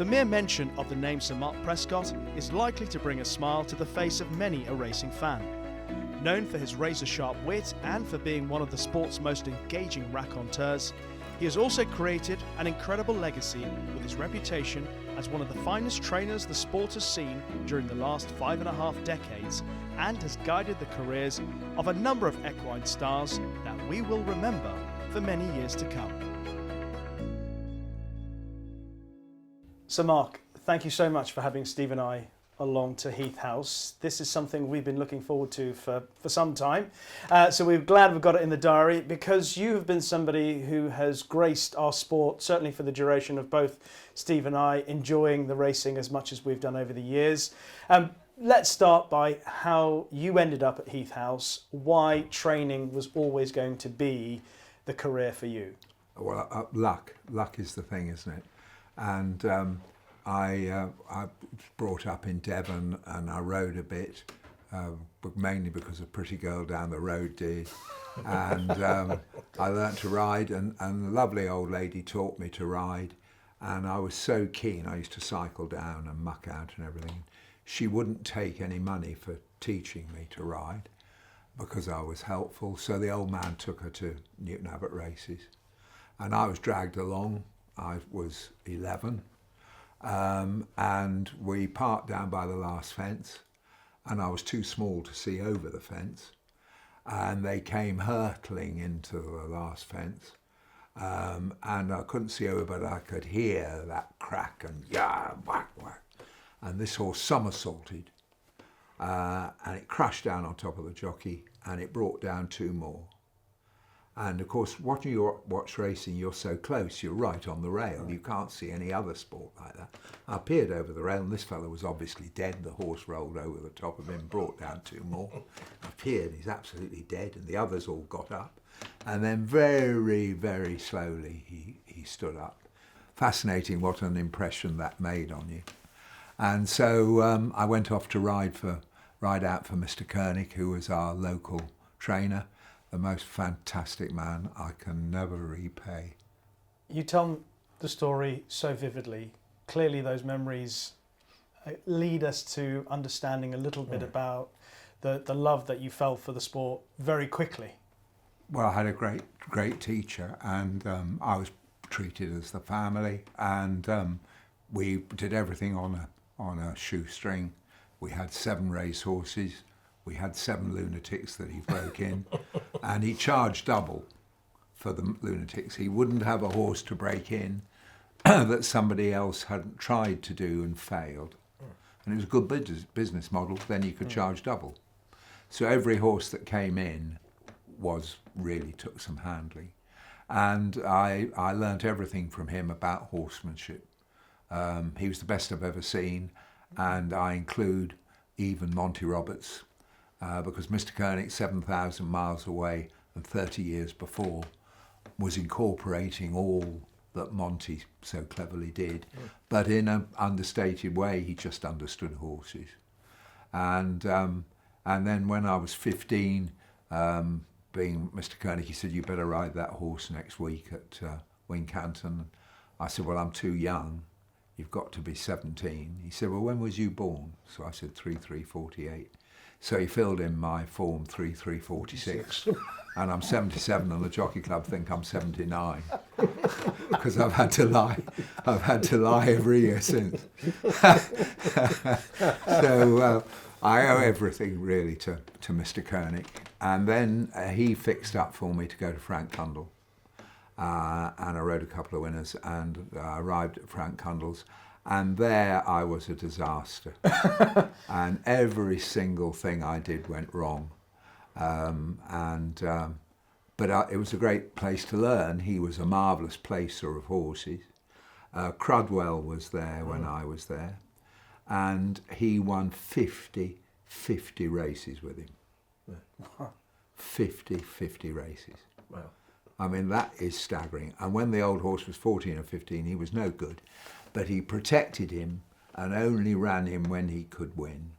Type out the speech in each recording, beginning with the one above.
The mere mention of the name Sir Mark Prescott is likely to bring a smile to the face of many a racing fan. Known for his razor-sharp wit and for being one of the sport's most engaging raconteurs, he has also created an incredible legacy with his reputation as one of the finest trainers the sport has seen during the last 5.5 decades, and has guided the careers of a number of equine stars that we will remember for many years to come. So Mark, thank you so much for having Steve and I along to Heath House. This is something we've been looking forward to for some time. So we're glad we've got it in the diary, because you have been somebody who has graced our sport, certainly for the duration of both Steve and I enjoying the racing as much as we've done over the years. Let's start by how you ended up at Heath House, why training was always going to be the career for you. Well, luck is the thing, isn't it? And I was brought up in Devon, and I rode a bit, but mainly because a pretty girl down the road did. And I learnt to ride, and a lovely old lady taught me to ride. And I was so keen, I used to cycle down and muck out and everything. She wouldn't take any money for teaching me to ride because I was helpful. So the old man took her to Newton Abbot races. And I was dragged along. I was 11. And we parked down by the last fence, and I was too small to see over the fence, and they came hurtling into the last fence, and I couldn't see over, but I could hear that crack and whack, whack, and this horse somersaulted, and it crashed down on top of the jockey, and it brought down 2 more. And of course, watching you watch racing, you're so close, you're right on the rail. You can't see any other sport like that. I peered over the rail, and this fellow was obviously dead. The horse rolled over the top of him, brought down 2 more. I peered, he's absolutely dead, and the others all got up. And then very, very slowly, he stood up. Fascinating what an impression that made on you. And so I went off to ride out for Mr. Koenig, who was our local trainer. The most fantastic man I can never repay. You tell the story so vividly. Clearly those memories lead us to understanding a little bit about the love that you felt for the sport very quickly. Well, I had a great teacher, and I was treated as the family, and we did everything on a shoestring. We had 7 race horses. We had 7 lunatics that he broke in, and he charged double for the lunatics. He wouldn't have a horse to break in that somebody else hadn't tried to do and failed. And it was a good business model, then you could charge double. So every horse that came in really took some handling. And I learnt everything from him about horsemanship. He was the best I've ever seen, and I include even Monty Roberts, because Mr. Koenig, 7,000 miles away and 30 years before, was incorporating all that Monty so cleverly did, but in an understated way. He just understood horses. And then when I was 15, being Mr. Koenig, he said, "You better ride that horse next week at Wincanton." I said, "Well, I'm too young. You've got to be 17. He said, "Well, when was you born?" So I said, 3/3/48. So he filled in my form 3/3/46, and I'm 77, and the Jockey Club think I'm 79 because I've had to lie every year since. So I owe everything really to Mr. Koenig, and then he fixed up for me to go to Frank Cundall, and I rode a couple of winners, and I arrived at Frank Cundall's. And there I was a disaster. And every single thing I did went wrong. But it was a great place to learn. He was a marvellous placer of horses. Crudwell was there when I was there. And he won 50 races with him. 50 races. Wow. I mean, that is staggering. And when the old horse was 14 or 15, he was no good. But he protected him and only ran him when he could win.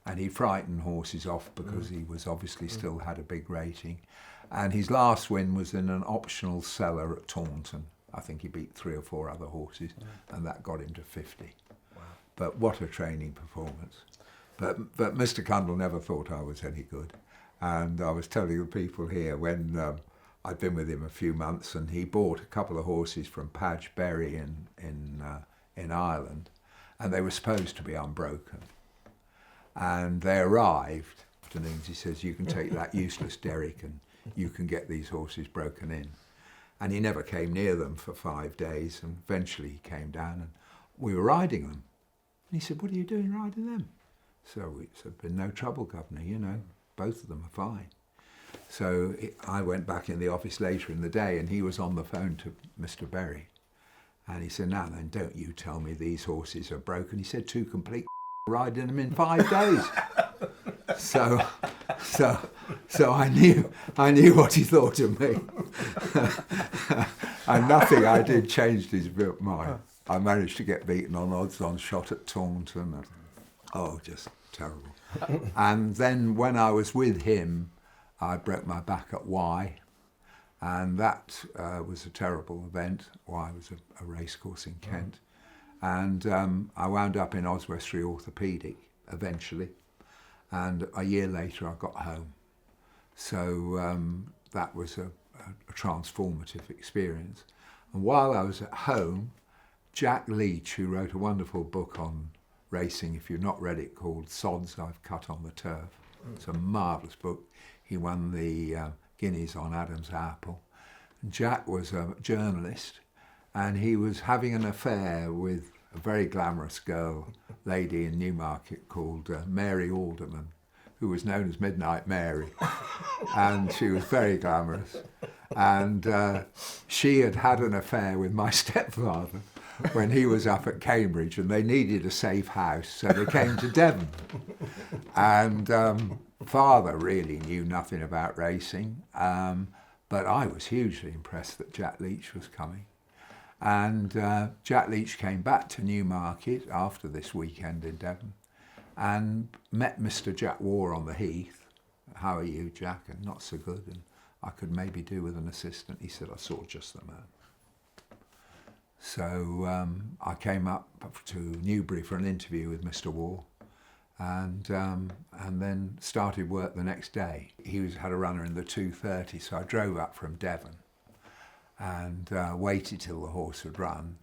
And he frightened horses off because he was obviously still had a big rating. And his last win was in an optional cellar at Taunton. I think he beat 3 or 4 other horses, and that got him to 50. Wow. But what a training performance. But Mr. Cundall never thought I was any good. And I was telling the people here when I'd been with him a few months, and he bought a couple of horses from Padge Berry in Ireland, and they were supposed to be unbroken. And they arrived afternoons. He says, you can take that useless derrick and you can get these horses broken in. And he never came near them for 5 days, and eventually he came down and we were riding them. And he said, what are you doing riding them? So we said, been no trouble, Governor, you know, both of them are fine. So I went back in the office later in the day, and he was on the phone to Mr. Berry. And he said, now then, don't you tell me these horses are broken. He said, 2 complete riding them in 5 days. So I knew what he thought of me. And nothing I did changed his mind. I managed to get beaten on odds on shot at Taunton. And, oh, just terrible. And then when I was with him, I broke my back at Waugh, and that was a terrible event. Waugh was a racecourse in Kent. And I wound up in Oswestry Orthopaedic eventually, and a year later I got home. So that was a transformative experience. And while I was at home, Jack Leach, who wrote a wonderful book on racing, if you've not read it, called Sods I've Cut on the Turf. It's a marvellous book. He won the Guineas on Adam's Apple. Jack was a journalist, and he was having an affair with a very glamorous lady in Newmarket called Mary Alderman, who was known as Midnight Mary. And she was very glamorous. And she had had an affair with my stepfather when he was up at Cambridge, and they needed a safe house, so they came to Devon. And father really knew nothing about racing, but I was hugely impressed that Jack Leach was coming. And Jack Leach came back to Newmarket after this weekend in Devon and met Mr. Jack Waugh on the Heath. How are you, Jack? And not so good. And I could maybe do with an assistant. He said, I saw just the man. So I came up to Newbury for an interview with Mr. Waugh, and then started work the next day. He had a runner in the 2:30, so I drove up from Devon and waited till the horse had run.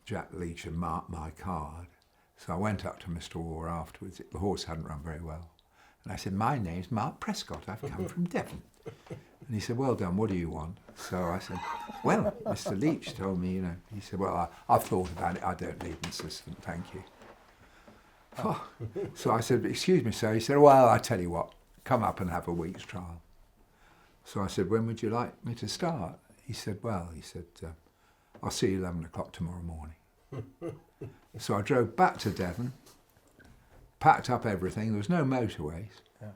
Jack Leach had marked my card. So I went up to Mr. Waugh afterwards. The horse hadn't run very well. And I said, my name's Mark Prescott, I've come from Devon. And he said, well done, what do you want? So I said, well, Mr. Leach told me, you know. He said, well, I've thought about it, I don't need an assistant, thank you. Oh. So I said, excuse me, sir. He said, well, I tell you what, come up and have a week's trial. So I said, when would you like me to start? He said, well, I'll see you 11 o'clock tomorrow morning. So I drove back to Devon, packed up everything. There was no motorways. Yeah.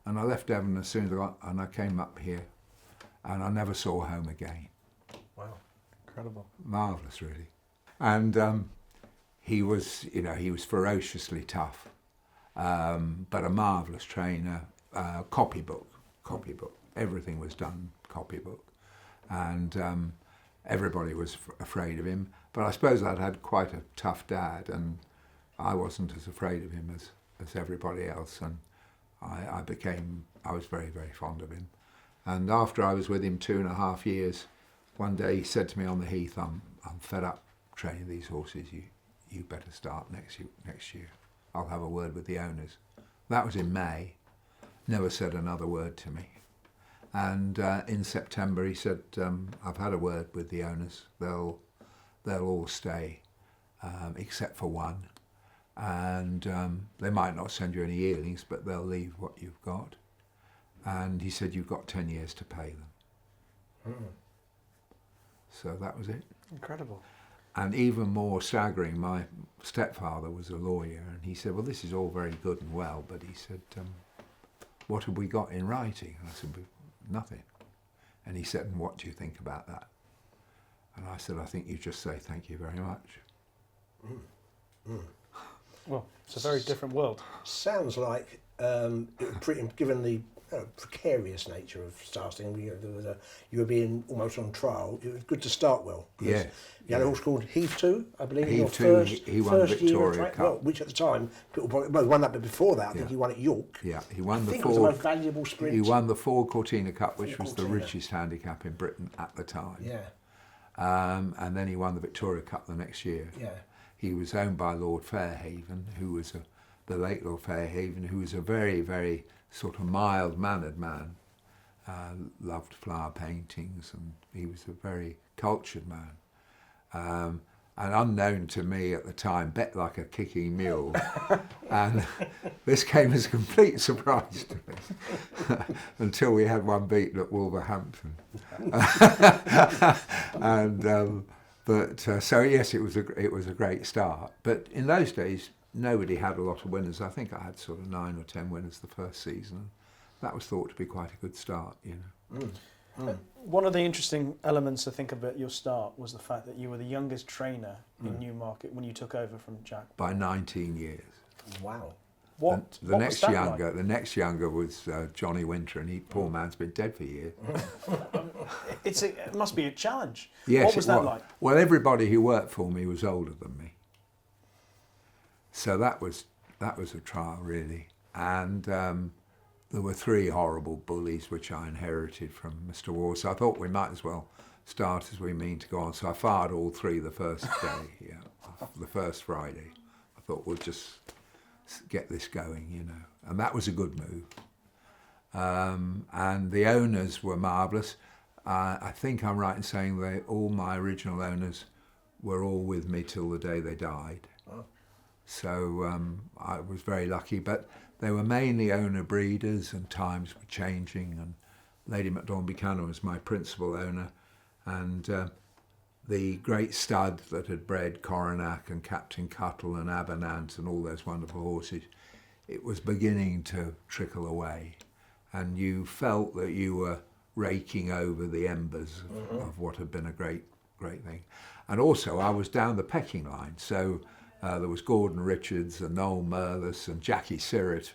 And I left Devon as soon as I came up here, and I never saw home again. Wow. Incredible. Marvellous, really. And he was ferociously tough, but a marvellous trainer. Copybook. Everything was done copybook. And everybody was afraid of him. But I suppose I'd had quite a tough dad, and I wasn't as afraid of him as everybody else. And I was very, very fond of him. And after I was with him 2.5 years, one day he said to me on the Heath, I'm fed up training these horses. You better start next year. I'll have a word with the owners. That was in May. Never said another word to me. And in September he said, I've had a word with the owners. They'll all stay, except for one. And they might not send you any yearlings, but they'll leave what you've got. And he said, you've got 10 years to pay them. So that was it. Incredible. And even more staggering, my stepfather was a lawyer, and he said, well, this is all very good and well, but he said, what have we got in writing? And I said, nothing. And he said, and what do you think about that? And I said, I think you just say thank you very much. Well, it's a very different world. Sounds like, given the precarious nature of starting. You were being almost on trial. It was good to start well. Yeah. You had a horse called Heath 2, I believe. Heath in your 2, first, he won the first year of Victoria track, Cup. well, which at the time, people probably, well, he won that, but before that, I think Yeah. he won at York. Yeah, he won I the think it was the Ford. most valuable sprint. He won the Ford Cortina Cup, which Ford was the Cortina. richest handicap in Britain at the time. Yeah, And then he won the Victoria Cup the next year. yeah. He was owned by Lord Fairhaven, who was the late Lord Fairhaven, who was a very, very sort of mild-mannered man. Loved flower paintings, and he was a very cultured man. And unknown to me at the time, bet like a kicking mule. And this came as a complete surprise to me until we had one beaten at Wolverhampton. So yes, it was a great start. But in those days, nobody had a lot of winners. I think I had sort of 9 or 10 winners the first season. That was thought to be quite a good start, you know. One of the interesting elements I think about your start was the fact that you were the youngest trainer in Newmarket when you took over from Jack. By 19 years. Wow. What The was next that younger, like? the next younger was Johnny Winter, and poor man's been dead for years. It must be a challenge. Yes, What was it that was. like? Well, everybody who worked for me was older than me, so that was a trial really. And there were 3 horrible bullies which I inherited from Mr. Waugh. So I thought we might as well start as we mean to go on. So I fired all 3 the first day, the first Friday. I thought we'll just get this going, you know, and that was a good move. And the owners were marvellous. I think I'm right in saying all my original owners were all with me till the day they died. Oh. So I was very lucky, but they were mainly owner breeders, and times were changing, and Lady MacDonald Buchanan was my principal owner, and the great stud that had bred Coronac and Captain Cuttle and Abernant and all those wonderful horses, it was beginning to trickle away, and you felt that you were raking over the embers of what had been a great thing. And also I was down the pecking line, so there was Gordon Richards and Noel Merlis and Jackie Sirrett,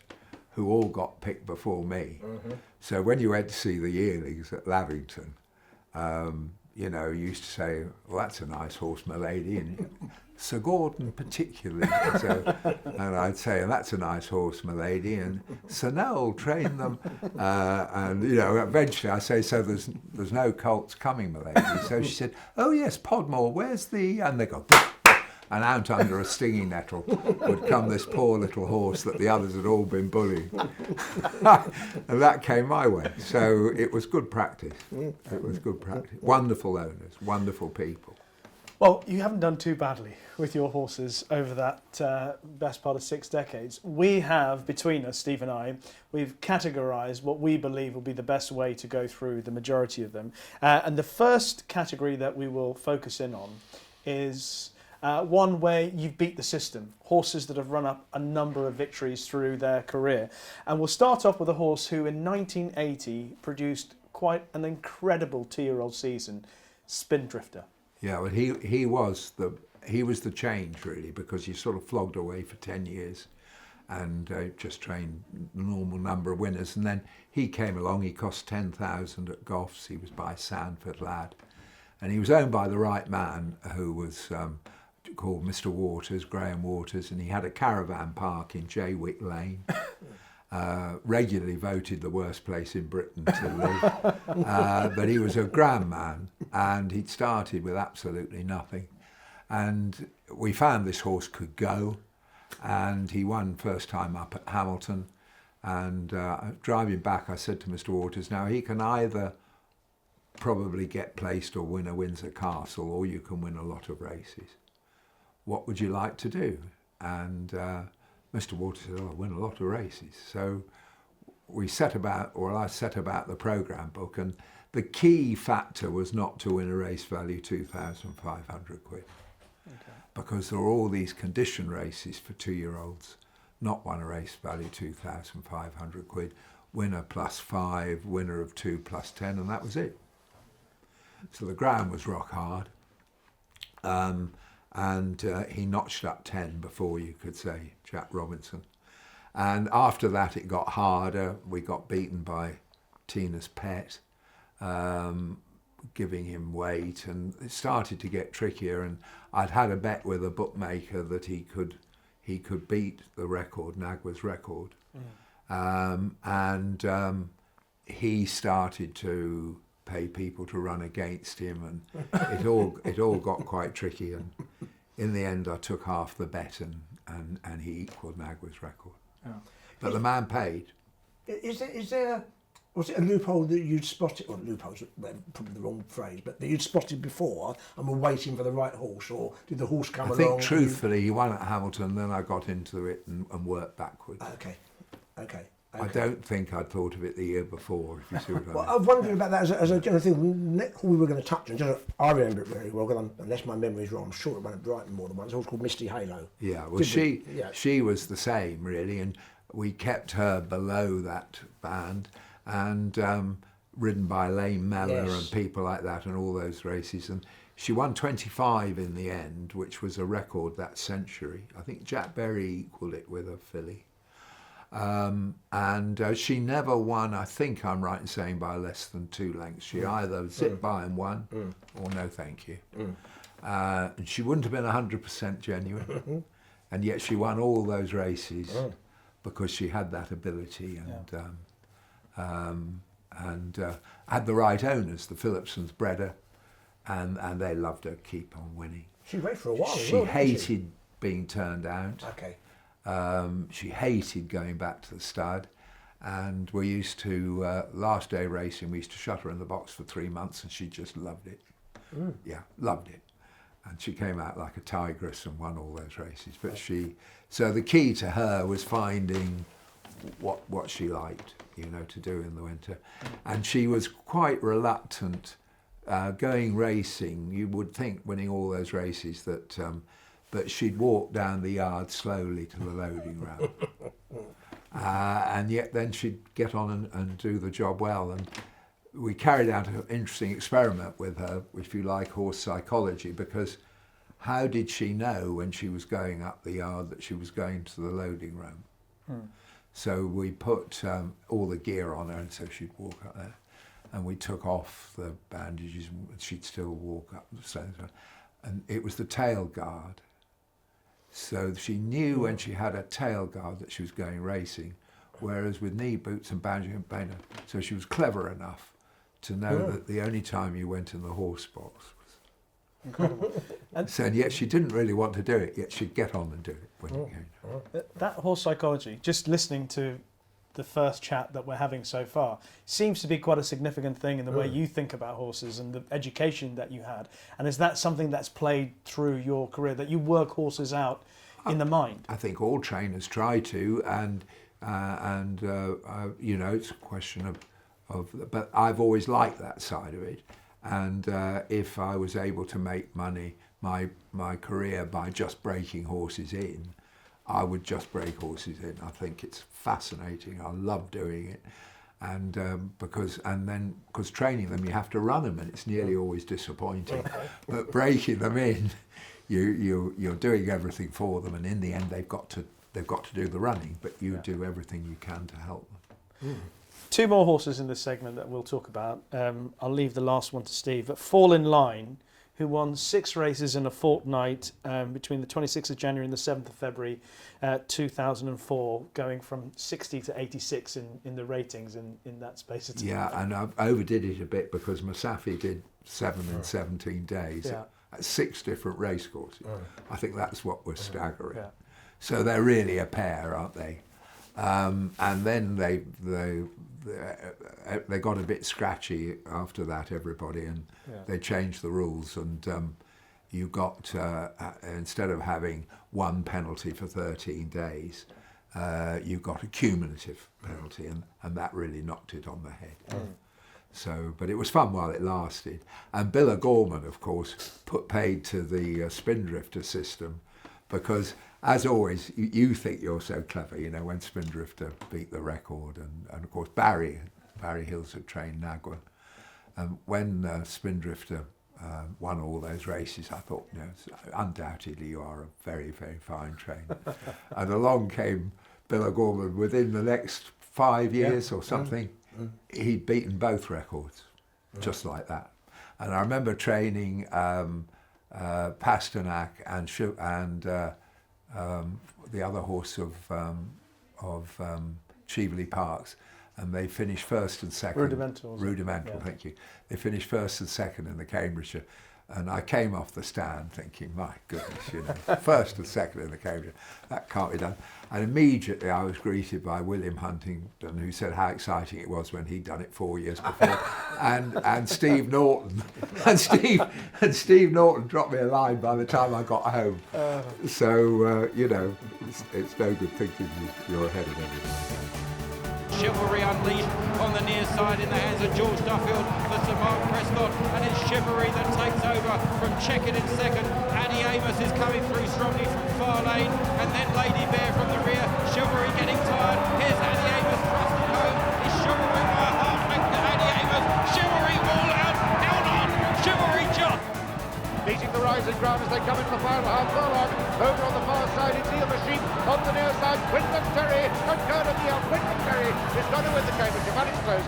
who all got picked before me. So when you went to see the yearlings at Lavington, you know, you used to say, well, that's a nice horse, my lady, and Sir Gordon particularly. And I'd say, that's a nice horse, my lady, and Sir Noel trained them. And, you know, eventually I say, so there's no colts coming, my lady. So she said, oh yes, Podmore, where's the... And they go... And out under a stinging nettle would come this poor little horse that the others had all been bullying. And that came my way. So it was good practice. It was good practice. Wonderful owners, wonderful people. Well, you haven't done too badly with your horses over that best part of 6 decades. We have, between us, Steve and I, we've categorised what we believe will be the best way to go through the majority of them. And the first category that we will focus in on is... one where you've beat the system, horses that have run up a number of victories through their career. And we'll start off with a horse who in 1980 produced quite an incredible 2-year-old season, Spindrifter. Yeah, well, he was the change really, because he sort of flogged away for 10 years and just trained the normal number of winners. And then he came along, he cost 10,000 at Goffs, he was by Sandford lad. And he was owned by the right man, who was called Mr. Waters, Graham Waters, and he had a caravan park in Jaywick Lane. Regularly voted the worst place in Britain to live. But he was a grand man, and he'd started with absolutely nothing. And we found this horse could go, and he won first time up at Hamilton. And driving back, I said to Mr. Waters, now he can either probably get placed or win a Windsor Castle, or you can win a lot of races. What would you like to do? And Mr. Waters said, oh, win a lot of races. So I set about the programme book, and the key factor was not to win a race value 2,500 quid. Okay. Because there were all these condition races for 2-year-olds, not one a race value 2,500 quid, winner +5, winner of 2 +10, and that was it. So the ground was rock hard, and he notched up 10 before you could say Jack Robinson. And after that, it got harder. We got beaten by Tina's Pet, giving him weight, and it started to get trickier. And I'd had a bet with a bookmaker that he could beat the record, Nagwa's record. He started to pay people to run against him, and it all got quite tricky. And in the end, I took half the bet, and he equalled Nagwa's record. Yeah. But the man paid. Is there was it a loophole that you'd spotted, or loopholes, probably the wrong phrase, but that you'd spotted before and were waiting for the right horse, or did the horse come along? I think truthfully, he won at Hamilton, then I got into it and worked backwards. Okay. I don't think I'd thought of it the year before, if you see what I mean. Well, I was wondering about that as a general thing. We were going to touch on. I remember it very well, because unless my memory's wrong, I'm sure it went at Brighton more than once. It was called Misty Halo. Yeah, well, she was the same, really, and we kept her below that band, and ridden by Lane Mellor and people like that, and all those races. And she won 25 in the end, which was a record that century. I think Jack Berry equalled it with a filly. She never won, I think I'm right in saying, by less than 2 lengths. She either zipped by and won, or no thank you. And she wouldn't have been 100% genuine, and yet she won all those races because she had that ability and had the right owners. The Phillipsons bred her, and they loved her keep on winning. She raced for a while. She hated being turned out. Okay. She hated going back to the stud, and we used to, last day racing, we used to shut her in the box for 3 months, and she just loved it. Yeah, loved it. And she came out like a tigress and won all those races. But so the key to her was finding what she liked, to do in the winter. And she was quite reluctant going racing. You would think, winning all those races, that but she'd walk down the yard slowly to the loading ramp. And yet then she'd get on and do the job well. And we carried out an interesting experiment with her, if you like, horse psychology, because how did she know when she was going up the yard that she was going to the loading ramp? So we put all the gear on her, and so she'd walk up there. And we took off the bandages, and she'd still walk up the stairs. And it was the tail guard. So she knew when she had a tail guard that she was going racing, whereas with knee boots and bandaging and painter, so she was clever enough to know that the only time you went in the horse box was... Incredible. And yet she didn't really want to do it, yet she'd get on and do it when it came. That horse psychology, just listening to the first chat that we're having so far, seems to be quite a significant thing in the way you think about horses and the education that you had. And is that something that's played through your career, that you work horses out in the mind? I think all trainers try to, and it's a question of. But I've always liked that side of it, and if I was able to make money, my career by just breaking horses in, I would just break horses in. I think it's fascinating. I love doing it, and because training them, you have to run them, and it's nearly always disappointing. But breaking them in, you're doing everything for them, and in the end, they've got to do the running, but you do everything you can to help them. 2 more horses in this segment that we'll talk about. I'll leave the last one to Steve. But Fall in Line, who won 6 races in a fortnight between the 26th of January and the 7th of February 2004, going from 60 to 86 in the ratings in that space of time. Yeah, and I overdid it a bit because Musafi did 7 in 17 days at 6 different racecourses. I think that's what was staggering. Yeah. So they're really a pair, aren't they? And then they got a bit scratchy after that, everybody, and they changed the rules, and you got, instead of having 1 penalty for 13 days, you got a cumulative penalty, and that really knocked it on the head. So, but it was fun while it lasted. And Bill O'Gorman, of course, put paid to the Spindrifter system, because as always, you think you're so clever, when Spindrifter beat the record, and of course Barry Hills had trained Nagwa. And when Spindrifter won all those races, I thought, undoubtedly you are a very, very fine trainer. And along came Bill O'Gorman, within the next 5 years or something, he'd beaten both records, just like that. And I remember training Pasternak and the other horse of Chivalry Parks, and they finished first and second. Rudimental, thank you. They finished first and second in the Cambridgeshire. And I came off the stand thinking, my goodness, first and second in the Cambridgeshire, that can't be done. And immediately I was greeted by William Huntington, who said how exciting it was when he'd done it 4 years before, and Steve Norton. And Steve Norton dropped me a line by the time I got home. So, it's no good thinking you're ahead of everyone. Chivalry unleashed on the near side in the hands of George Duffield for Sir Mark Prescott, and it's Chivalry that takes over from Chequered in second. Annie Amos is coming through strongly from far lane, and then Lady Bear from the rear. Chivalry getting tired. Here's Annie Amos thrusting home. It's Chivalry by a half length to Annie Amos. Chivalry all out, down on Chivalry John. Meeting the rising ground as they come into the final half furlong. Over on the far side is Neil Machine. On the near side, Quinton Terry. Concurred of Neil. Quinton Terry is going to win the Cambridgeshire, but it's close.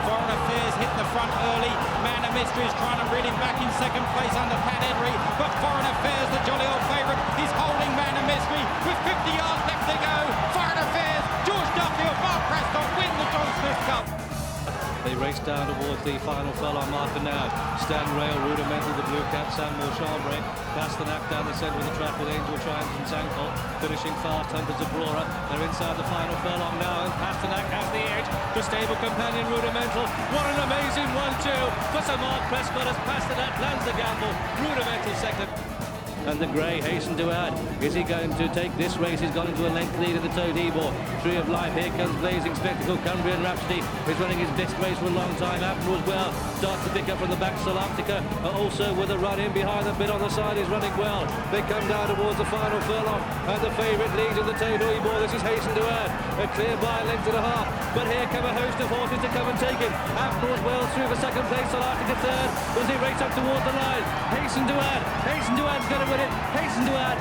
Foreign Affairs hit the front early. Man of Mystery is trying to reel him back in second place under Pat Edry. But Foreign Affairs, the jolly old favourite, is holding Man of Mystery with 50 yards left to go. Foreign Affairs, George Duffield, Mark Prescott win the John Smith Cup. They race down towards the final furlong marker now. Stan Rail, Rudimental, the blue cap, Samuel Chambray. Pasternak down the centre of the track with Angel Triumph and Zankol. Finishing fast, Hunters of Aurora. They're inside the final furlong now, and Pasternak has the edge. The stable companion, Rudimental. What an amazing 1-2 for Sir Mark Prescott as Pasternak lands the gamble. Rudimental second. And the grey hastened to add. Is he going to take this race? He's gone into a length lead in the Toad Ebor. Tree of Life, here comes Blazing Spectacle. Cumbrian Rhapsody is running his best race for a long time. Admiral as well starts to pick up from the back. Soloptica also with a run in behind. The bit on the side is running well. They come down towards the final furlong, and the favourite leads in the Toad Ebor. This is hastened to add. A clear by a length and a half. But here come a host of horses to come and take him. Admiral as well through for second place. Soloptica third as he races up towards the line. Hasten to add. Hasten to add's going to win it. Hasten to add.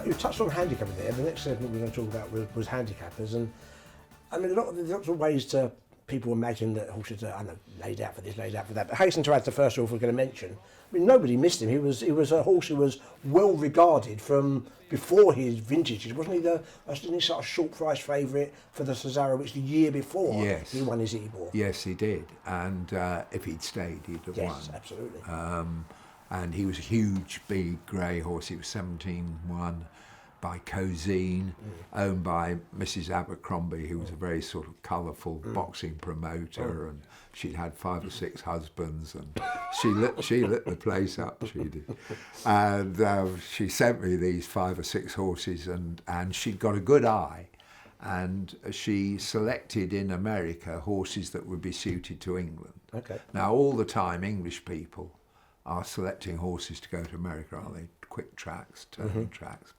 You touched on handicapping there. The next segment we're going to talk about was handicappers, and I mean, there's lots of ways to people imagine that horses are, I know, laid out for this, laid out for that. But Hasten to Add's the first horse we're going to mention. I mean, nobody missed him. He was a horse who was well regarded from before his vintages. Wasn't he the sort of short price favourite for the Cesaro, which the year before he won his Ebor? Yes, he did. And if he'd stayed, he'd have won. Yes, absolutely. And he was a huge, big grey horse. He was 17-1 by Cozine, owned by Mrs. Abercrombie, who was a very sort of colourful boxing promoter, and she'd had 5 or 6 husbands, and she lit the place up. She did, and she sent me these 5 or 6 horses, and she'd got a good eye, and she selected in America horses that would be suited to England. Okay. Now, all the time, English people are selecting horses to go to America, aren't they? Quick tracks, turning tracks.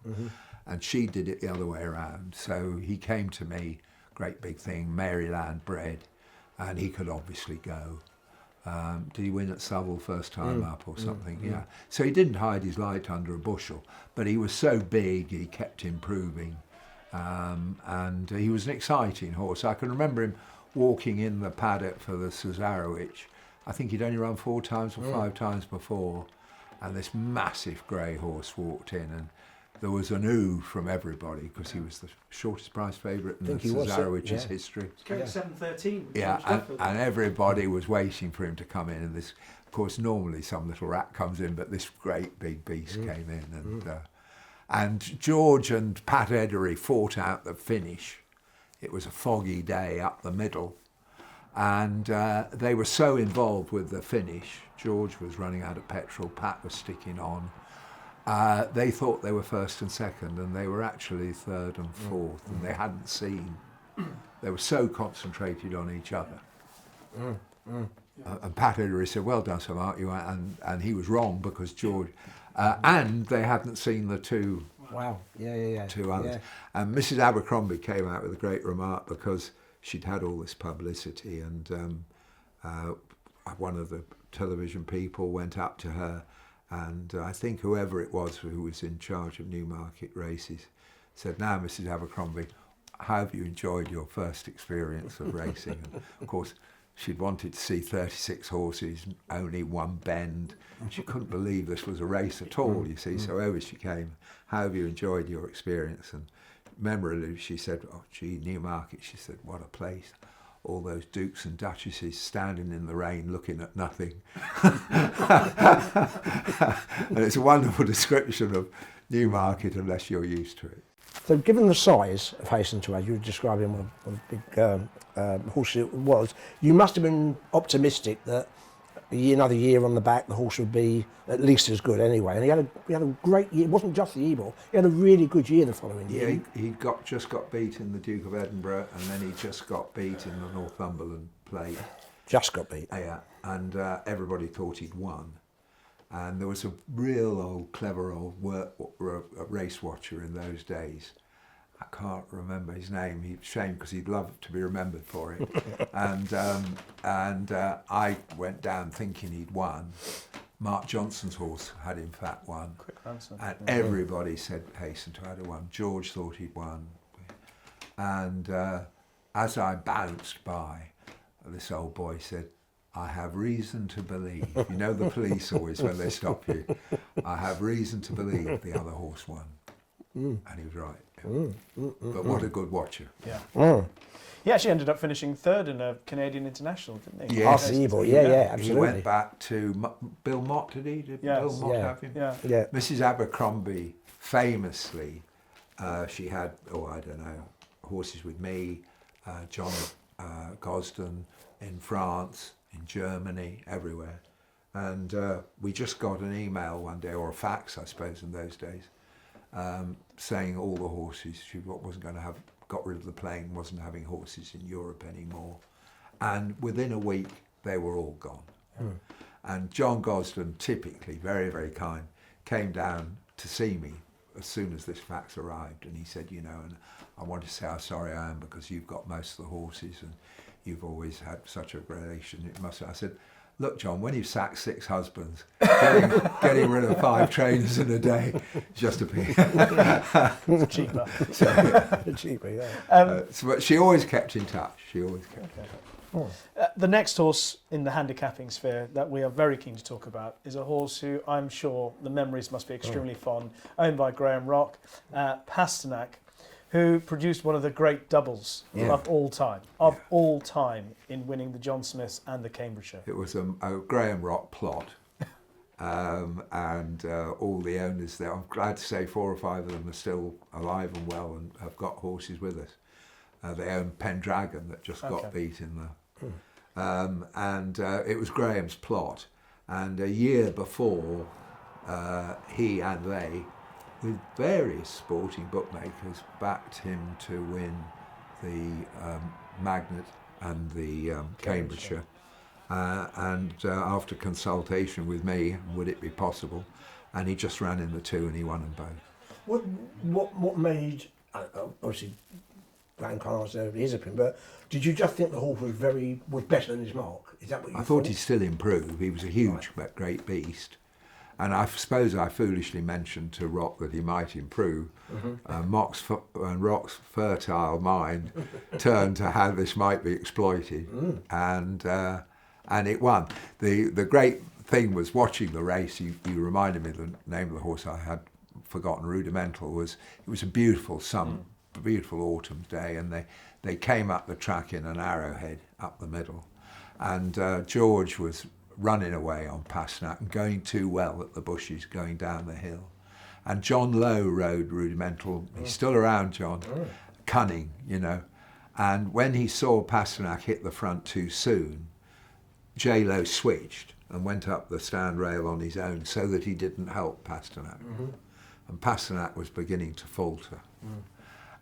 And she did it the other way around. So he came to me, great big thing, Maryland bred, and he could obviously go. Did he win at Southwell first time up or something? Yeah. So he didn't hide his light under a bushel, but he was so big, he kept improving. And he was an exciting horse. I can remember him walking in the paddock for the Cesaro, which I think he'd only run 4 times or 5 times before, and this massive grey horse walked in, and there was an ooh from everybody because he was the shortest price favourite in the Cesaro, which is history. It's going 7:13. Yeah, and everybody was waiting for him to come in, and this, of course, normally some little rat comes in, but this great big beast came in, and George and Pat Eddery fought out the finish. It was a foggy day up the middle. And they were so involved with the finish. George was running out of petrol, Pat was sticking on. They thought they were first and second, and they were actually third and fourth, and they hadn't seen. They were so concentrated on each other. And Pat Eddery said, "Well done, Sir Mark," and he was wrong because George, and they hadn't seen the two. Wow, two others. Yeah. And Mrs. Abercrombie came out with a great remark because she'd had all this publicity, and one of the television people went up to her, and I think whoever it was who was in charge of Newmarket races said, "Now, Mrs. Abercrombie, how have you enjoyed your first experience of racing?" And of course, she'd wanted to see 36 horses, only one bend. She couldn't believe this was a race at all, you see. So over she came. "How have you enjoyed your experience?" And memorably, she said, "Oh, gee, Newmarket," she said, "what a place. All those dukes and duchesses standing in the rain looking at nothing." And it's a wonderful description of Newmarket unless you're used to it. So given the size of Hasten to Add, you were describing what a big horse it was, you must have been optimistic that another year on the back the horse would be at least as good anyway. And he had a great year. It wasn't just the Ebor, he had a really good year the following year. Yeah, he just got beat in the Duke of Edinburgh, and then he just got beat in the Northumberland Plate. Just got beat. Yeah, and everybody thought he'd won. And there was a real old, clever old race watcher in those days. I can't remember his name. He's shame because he'd love to be remembered for it. and I went down thinking he'd won. Mark Johnson's horse had in fact won. Quick answer. And everybody said Hasten to Add won. George thought he'd won. And as I bounced by, this old boy said, "I have reason to believe," you know the police always when they stop you, "I have reason to believe the other horse won." And he was right. But what a good watcher. Yeah. He actually ended up finishing third in a Canadian International, didn't he? Yes, Ebor. Yeah, absolutely. He went back to Bill Mott, did he? Did Yes. Bill Mott Yeah. have him? Yeah. Mrs. Abercrombie, famously, she had, I don't know, horses with me, John Gosden in France, in Germany, everywhere. And we just got an email one day, or a fax, I suppose, in those days, saying all the horses, she wasn't going to have, got rid of the plane, wasn't having horses in Europe anymore. And within a week, they were all gone. And John Gosden, typically very, very kind, came down to see me as soon as this fax arrived. And he said, "You know, and I want to say how sorry I am because you've got most of the horses and you've always had such a relation. It must." I said, "Look, John, when you've sacked 6 husbands, getting rid of 5 trainers in a day, just a bit." Cheaper. Cheaper, yeah. But she always kept in touch. She always kept in touch. The next horse in the handicapping sphere that we are very keen to talk about is a horse who I'm sure the memories must be extremely fond, owned by Graham Rock, Pasternak, who produced one of the great doubles of all time, in winning the John Smiths and the Cambridgeshire. It was a Graham Rock plot, and all the owners there, I'm glad to say 4 or 5 of them are still alive and well and have got horses with us. They own Pendragon that just got beat in the... and it was Graham's plot, and a year before he and they, with various sporting bookmakers, backed him to win the Magnet and the Cambridgeshire. And after consultation with me, would it be possible? And he just ran in the 2 and he won them both. What made, obviously, Graham can't answer his opinion, but did you just think the horse was better than his mark? Is that what you I thought he'd still improve. He was a huge, great beast. And I suppose I foolishly mentioned to Rock that he might improve. Rock's fertile mind turned to how this might be exploited, and it won. The great thing was watching the race. You reminded me the name of the horse I had forgotten. Rudimental it was a beautiful beautiful autumn day, and they came up the track in an arrowhead up the middle, and George was running away on Pasternak and going too well at the bushes going down the hill, and John Lowe rode Rudimental. He's still around, John. Cunning, you know. And when he saw Pasternak hit the front too soon, J. Lowe switched and went up the stand rail on his own so that he didn't help Pasternak. And Pasternak was beginning to falter.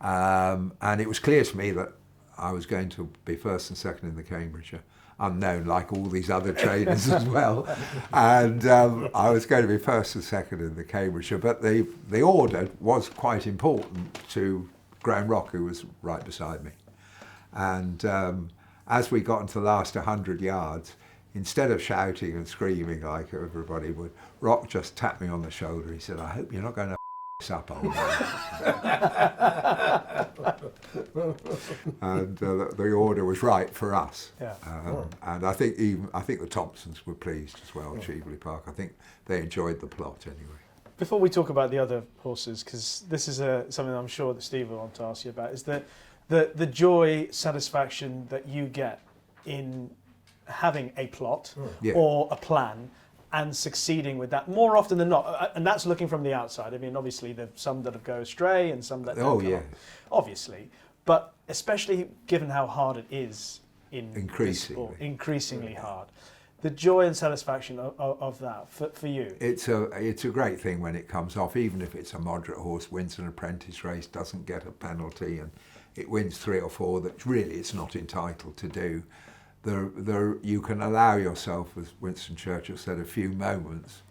And it was clear to me that I was going to be first and second in the Cambridgeshire, unknown like all these other trainers as well. And I was going to be first and second in the Cambridgeshire, but the order was quite important to Graham Rock, who was right beside me. And as we got into the last 100 yards, instead of shouting and screaming like everybody would, Rock just tapped me on the shoulder. He said, "I hope you're not going to up, old man. And the order was right for us. Yeah. And I think the Thompsons were pleased as well, Chivalry Park. I think they enjoyed the plot anyway. Before we talk about the other horses, because this is something I'm sure that Steve will want to ask you about, is that the joy, satisfaction that you get in having a plot or a plan and succeeding with that more often than not, and that's looking from the outside. I mean, obviously there's some that go astray and some that don't come up, obviously, but especially given how hard it is in increasingly hard. The joy and satisfaction of that for you. It's a great thing when it comes off, even if it's a moderate horse, wins an apprentice race, doesn't get a penalty, and it wins 3 or 4 that really it's not entitled to do. You can allow yourself, as Winston Churchill said, a few moments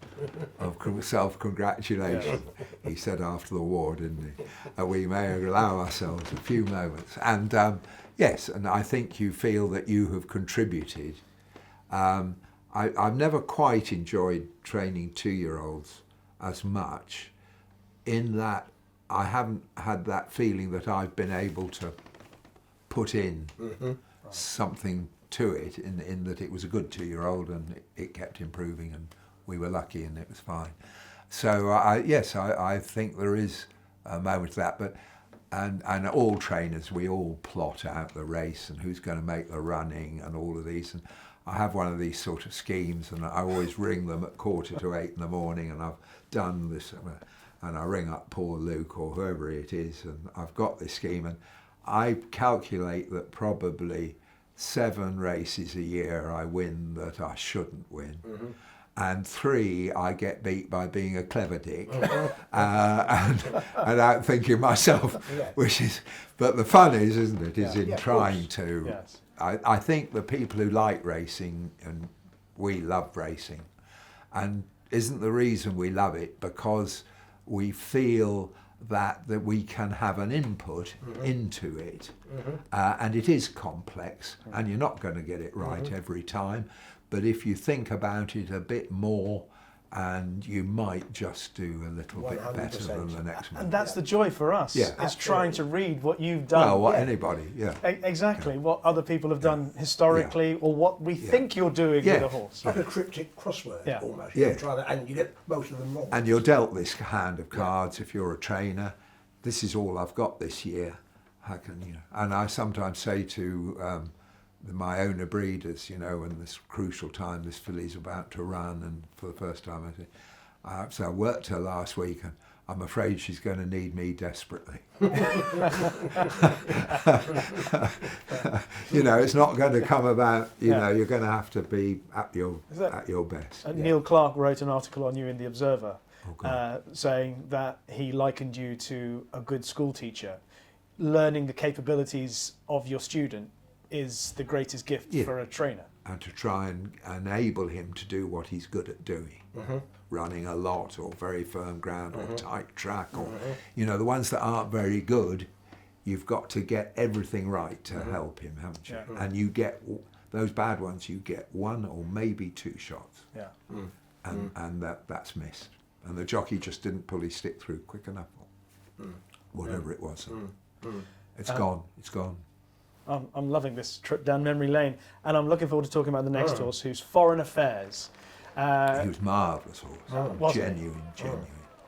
of self-congratulation. He said after the war, didn't he? We may allow ourselves a few moments. And yes, and I think you feel that you have contributed. I've never quite enjoyed training 2-year-olds as much, in that I haven't had that feeling that I've been able to put in something to it, in that it was a good 2-year-old and it kept improving and we were lucky and it was fine. So I think there is a moment of that, but and all trainers, we all plot out the race and who's going to make the running and all of these, and I have one of these sort of schemes and I always ring them at 7:45 in the morning, and I've done this, and I ring up poor Luke or whoever it is, and I've got this scheme, and I calculate that probably 7 races a year I win that I shouldn't win. And 3 I get beat by being a clever dick and outthinking myself, which is, but the fun is, isn't it, is in trying to, I think the people who like racing, and we love racing, and isn't the reason we love it because we feel that we can have an input into it, and it is complex, and you're not going to get it right every time, but if you think about it a bit more, and you might just do a little 100%. Bit better than the next one. And that's the joy for us, is trying to read what you've done. Well, what anybody, Exactly, what other people have done historically, or what we think you're doing with a horse. Like a cryptic crossword, almost. Yeah. You try that, and you get most of them wrong. And you're dealt this hand of cards if you're a trainer. This is all I've got this year. How can you? And I sometimes say to my owner breeders, when this crucial time, this filly's about to run, and for the first time I say, so I worked her last week, and I'm afraid she's going to need me desperately. It's not going to come about, you're going to have to be at your best. Neil Clark wrote an article on you in The Observer, saying that he likened you to a good school teacher. Learning the capabilities of your student is the greatest gift for a trainer. And to try and enable him to do what he's good at doing. Running a lot, or very firm ground, or tight track, or the ones that aren't very good, you've got to get everything right to help him, haven't you? And you get those bad ones, you get 1 or maybe 2 shots. And that's missed. And the jockey just didn't pull his stick through quick enough, or whatever it was. It's gone. I'm loving this trip down memory lane, and I'm looking forward to talking about the next horse, who's Foreign Affairs. He was marvellous horse, genuine.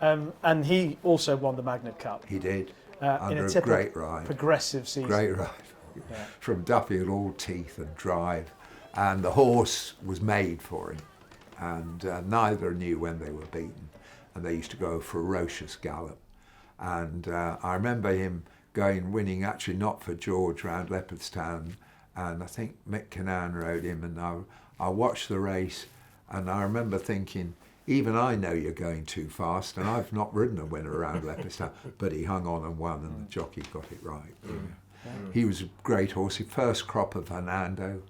And he also won the Magnet Cup. He did, in under a great ride. Progressive season. Great ride. From Duffield, all teeth and drive, and the horse was made for him, and neither knew when they were beaten, and they used to go a ferocious gallop, and I remember him winning actually not for George round Leopardstown, and I think Mick Canaan rode him, and I watched the race, and I remember thinking, even I know you're going too fast, and I've not ridden a winner around Leopardstown, but he hung on and won, and the jockey got it right. He was a great horse, first crop of Hernando,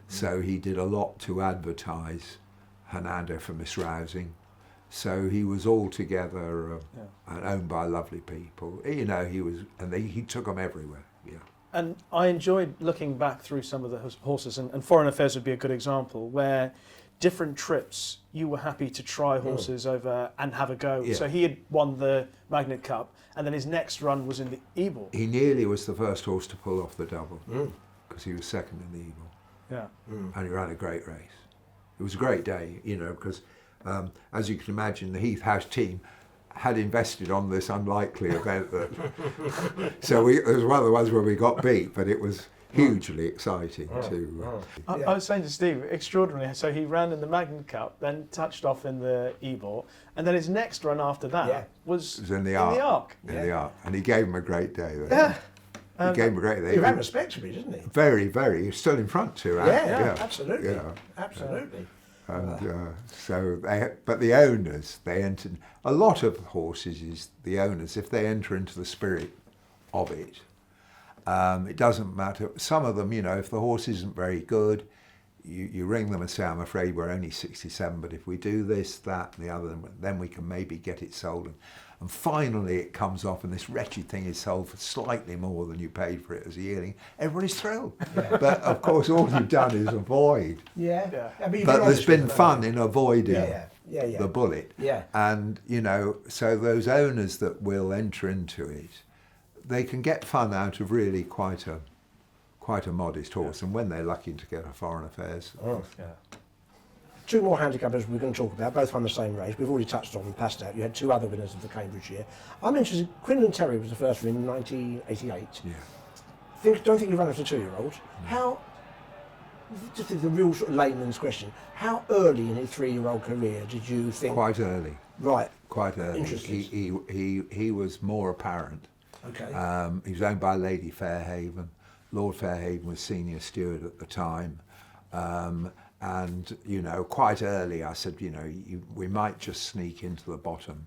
so he did a lot to advertise Hernando for Miss Rousing. So he was all together and owned by lovely people. He was, and he took them everywhere. And I enjoyed looking back through some of the horses, and Foreign Affairs would be a good example, where different trips you were happy to try horses over and have a go. Yeah. So he had won the Magnet Cup, and then his next run was in the Ebor. He nearly was the first horse to pull off the double because he was second in the Ebor. Yeah. And he ran a great race. It was a great day, you know, because as you can imagine, the Heath House team had invested on this unlikely event. So it was one of the ones where we got beat, but it was hugely exciting too. I was saying to Steve, extraordinary. So he ran in the Magnet Cup, then touched off in the Ebor, and then his next run after that was in the Arc. And he gave him a great day there. He gave him a great day. He ran respectably, didn't he? Very, very. He's still in front too. Absolutely. Yeah. Absolutely. And but the owners, they entered. A lot of horses is the owners, if they enter into the spirit of it, it doesn't matter. Some of them, you know, if the horse isn't very good, you ring them and say, I'm afraid we're only 67, but if we do this, that, and the other, then we can maybe get it sold. And finally it comes off and this wretched thing is sold for slightly more than you paid for it as a yearling. Everybody's thrilled. But of course all you've done is avoid. But there's been fun in avoiding the bullet. And, you know, so those owners that will enter into it, they can get fun out of really quite a modest horse, and when they're lucky to get a Foreign Affairs. Two more handicappers we're going to talk about, both won the same race. We've already touched on Palisade. You had two other winners of the Cambridge year. I'm interested, Quinlan Terry was the first one in 1988. Don't think you ran as a 2-year-old. How, just the real sort of layman's question, how early in his 3-year-old career did you think? Quite early. Right. Quite early. Interesting. He was more apparent. Okay. He was owned by Lady Fairhaven. Lord Fairhaven was senior steward at the time. And, you know, quite early I said, you know, we might just sneak into the bottom.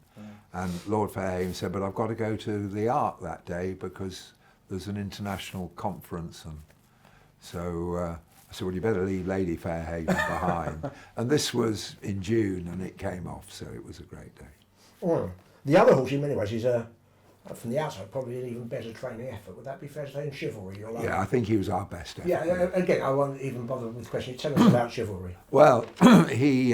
And Lord Fairhaven said, but I've got to go to the Arc that day because there's an international conference. And so I said, well, you better leave Lady Fairhaven behind. And this was in June and it came off, so it was a great day. The other horse in many ways is from the outside, probably an even better training effort. Would that be fair to say in Chivalry? Yeah, I think he was our best effort. Yeah, again, I won't even bother with the question. Tell us about Chivalry. Well, he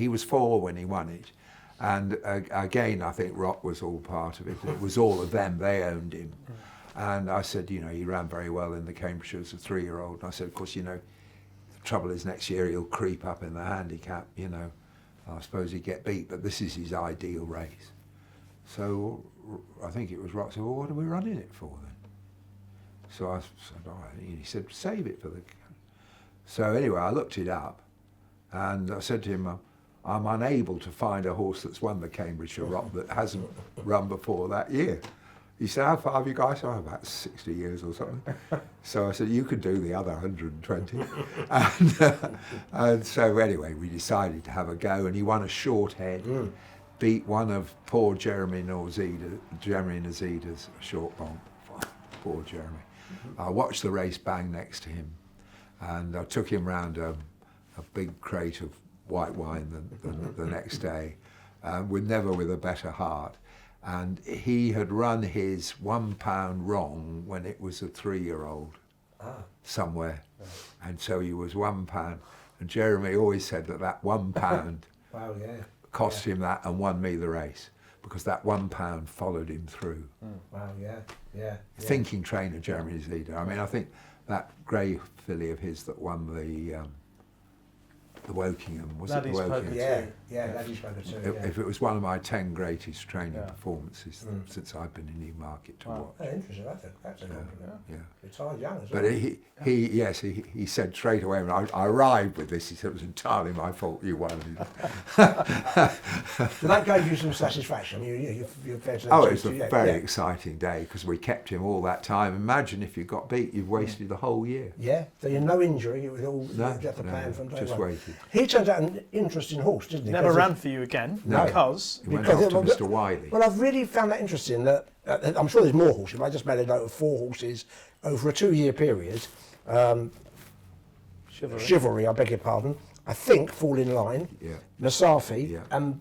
was 4 when he won it. And again, I think Rock was all part of it. It was all of them, they owned him. And I said, you know, he ran very well in the Cambridgeshire as a 3-year-old. And I said, of course, you know, the trouble is next year he'll creep up in the handicap, you know. I suppose he'd get beat, but this is his ideal race. So I think it was Rock said, well, what are we running it for then? So I said, all right. He said, save it for the... So anyway, I looked it up and I said to him, I'm unable to find a horse that's won the Cambridgeshire Rock that hasn't run before that year. He said, how far have you guys? Oh, about 60 years or something. So I said, you could do the other 120. And so anyway, we decided to have a go, and he won a short head, beat one of poor Jeremy Nazida's short bomb. Poor Jeremy. I watched the race bang next to him, and I took him round a big crate of white wine the next day, never with a better heart. And he had run his £1 wrong when it was a 3-year-old somewhere. And so he was £1. And Jeremy always said that £1 cost him that and won me the race, because that £1 followed him through. Thinking trainer Jeremy Nazida. I mean, I think that grey filly of his that won the Wokingham, was it the Wokingham? Laddie's Poker too. If it was one of my 10 greatest training performances since I've been in Newmarket to watch. Oh, interesting. That's a compliment. Yeah. Retired young as well. But he said straight away when I arrived with this, he said it was entirely my fault you won. So that gave you some satisfaction. You're fair to Oh, it was a very exciting day because we kept him all that time. Imagine if you got beat, you've wasted the whole year. Yeah, so you had no injury. It was all just the plan from day just one. waited. He turned out an interesting horse, didn't he? Never ran for you again, because... He went off to Mr. Wylie. Well, I've really found that interesting. That I'm sure there's more horses, but I just made a note of 4 horses over a 2-year period. Chivalry, I beg your pardon. I think Fall in Line, Nasafi, and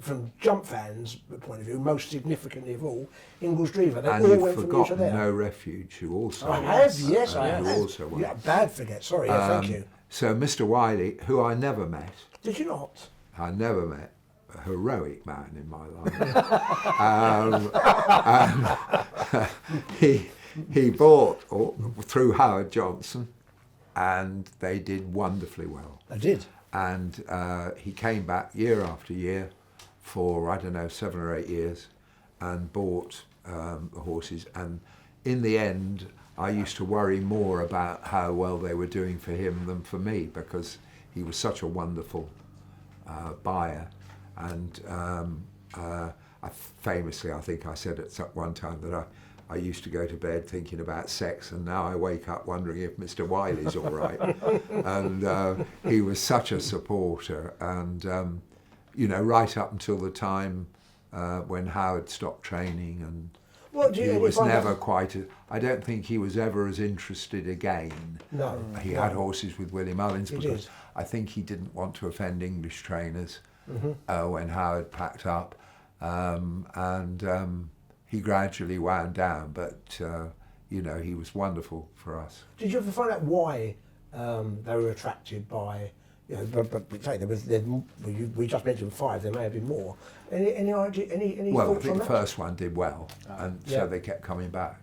from jump fans' point of view, most significantly of all, Ingles Dreamer. They and all you've went from there. No Refuge, who also I have, yes, I have. Who also won. Yeah, bad forget, sorry, thank you. So Mr. Wylie, who I never met, Did you not? I never met a heroic man in my life. He bought through Howard Johnson, and they did wonderfully well. I did. And he came back year after year for, I don't know, 7 or 8 years and bought the horses. And in the end, I used to worry more about how well they were doing for him than for me, because he was such a wonderful buyer. And famously, I think I said at one time that I used to go to bed thinking about sex, and now I wake up wondering if Mr. Wylie's all right. And he was such a supporter, and you know, right up until the time when Howard stopped training, and he was never quite. I don't think he was ever as interested again. No. He had horses with Willie Mullins, because I think he didn't want to offend English trainers when Howard packed up, and he gradually wound down, but you know, he was wonderful for us. Did you ever find out why they were attracted by? You know, but say we just mentioned 5. There may have been more. Any idea? Any Well, I thoughts think on the that? first one did well, and so they kept coming back.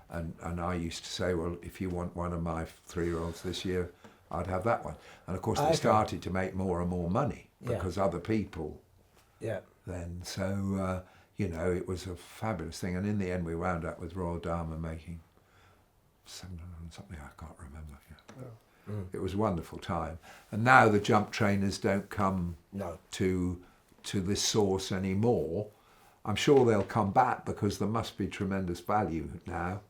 And I used to say, well, if you want one of my 3-year-olds this year, I'd have that one. And of course, they started to make more and more money because other people. Yeah. Then so. You know, it was a fabulous thing, and in the end we wound up with Royal Dharma making 700 and something, I can't remember. Yeah. It was a wonderful time, and now the jump trainers don't come to this source anymore. I'm sure they'll come back because there must be tremendous value now.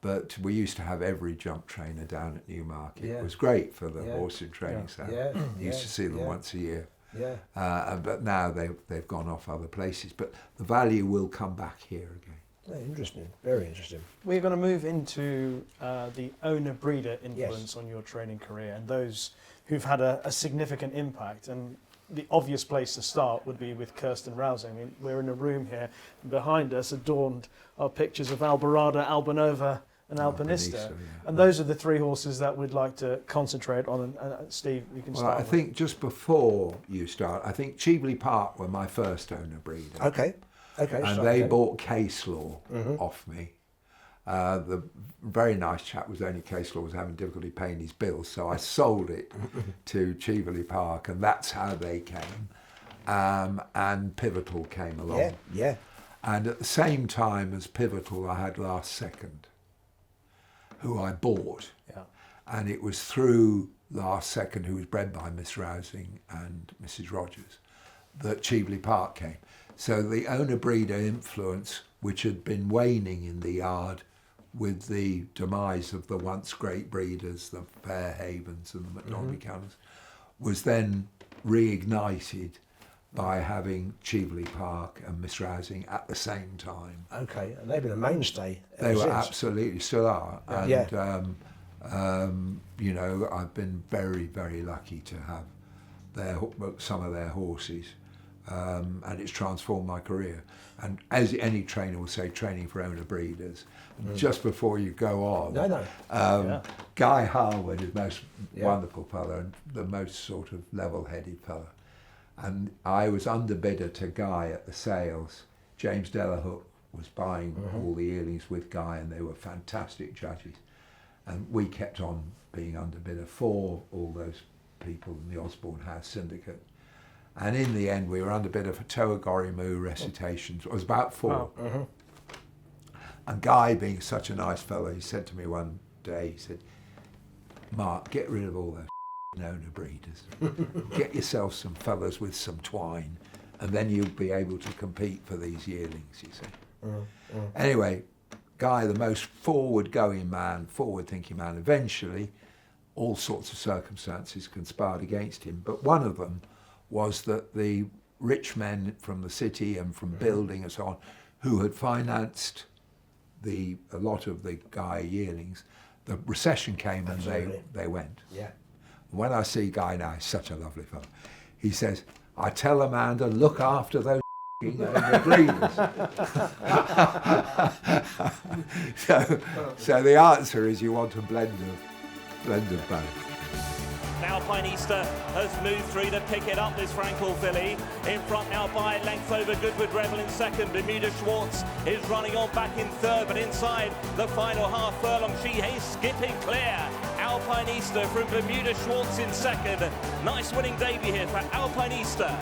But we used to have every jump trainer down at Newmarket. It was great for the horse and training staff. You used to see them once a year. But now they've gone off other places. But the value will come back here again. Interesting, very interesting. We're going to move into the owner-breeder influence on your training career, and those who've had a significant impact. And the obvious place to start would be with Kirsten Rousing. I mean, we're in a room here, and behind us adorned are pictures of Alborada, Albanova and Alpinista. And those are the 3 horses that we'd like to concentrate on. And Steve, you can start. Well, I think just before you start, I think Chivalry Park were my first owner-breeder. Okay. And they bought Case Law off me. The very nice chap was only Case Law was having difficulty paying his bills, so I sold it to Chivalry Park, and that's how they came. And Pivotal came along. Yeah. And at the same time as Pivotal, I had Last Second, who I bought. And it was through Last Second, who was bred by Miss Rousing and Mrs. Rogers, that Chivalry Park came. So the owner-breeder influence, which had been waning in the yard with the demise of the once great breeders, the Fairhavens and the McDonald Buchanans, was then reignited by having Chivalry Park and Miss Rousing at the same time. Okay, and they've been a mainstay ever They were since. absolutely, still are. And, you know, I've been very, very lucky to have some of their horses. And it's transformed my career. And as any trainer will say, training for owner breeders. Just before you go on, Guy Harwood is the most wonderful fellow and the most sort of level-headed fellow. And I was underbidder to Guy at the sales. James Delahook was buying all the yearlings with Guy, and they were fantastic judges. And we kept on being underbidder for all those people in the Osborne House syndicate. And in the end, we were underbidder for Toagorimu recitations. It was about 4. And Guy, being such a nice fellow, he said to me one day, he said, Mark, get rid of all those owner breeders. Get yourself some fellows with some twine, and then you'll be able to compete for these yearlings, you see. Anyway, Guy, the most forward-going man, forward-thinking man, eventually, all sorts of circumstances conspired against him. But one of them was that the rich men from the city and from building and so on, who had financed a lot of the Guy yearlings, the recession came and they went. When I see Guy now, he's such a lovely fellow. He says, I tell Amanda, look after those breeders. So the answer is you want a blend of both. Alpinista has moved through to pick it up, this Frankel filly. In front now by a length over Goodwood Rebel in second. Bermuda Schwartz is running on back in third, but inside the final half furlong, she is skipping clear. Alpinista from Bermuda Schwartz in second. Nice winning debut here for Alpinista.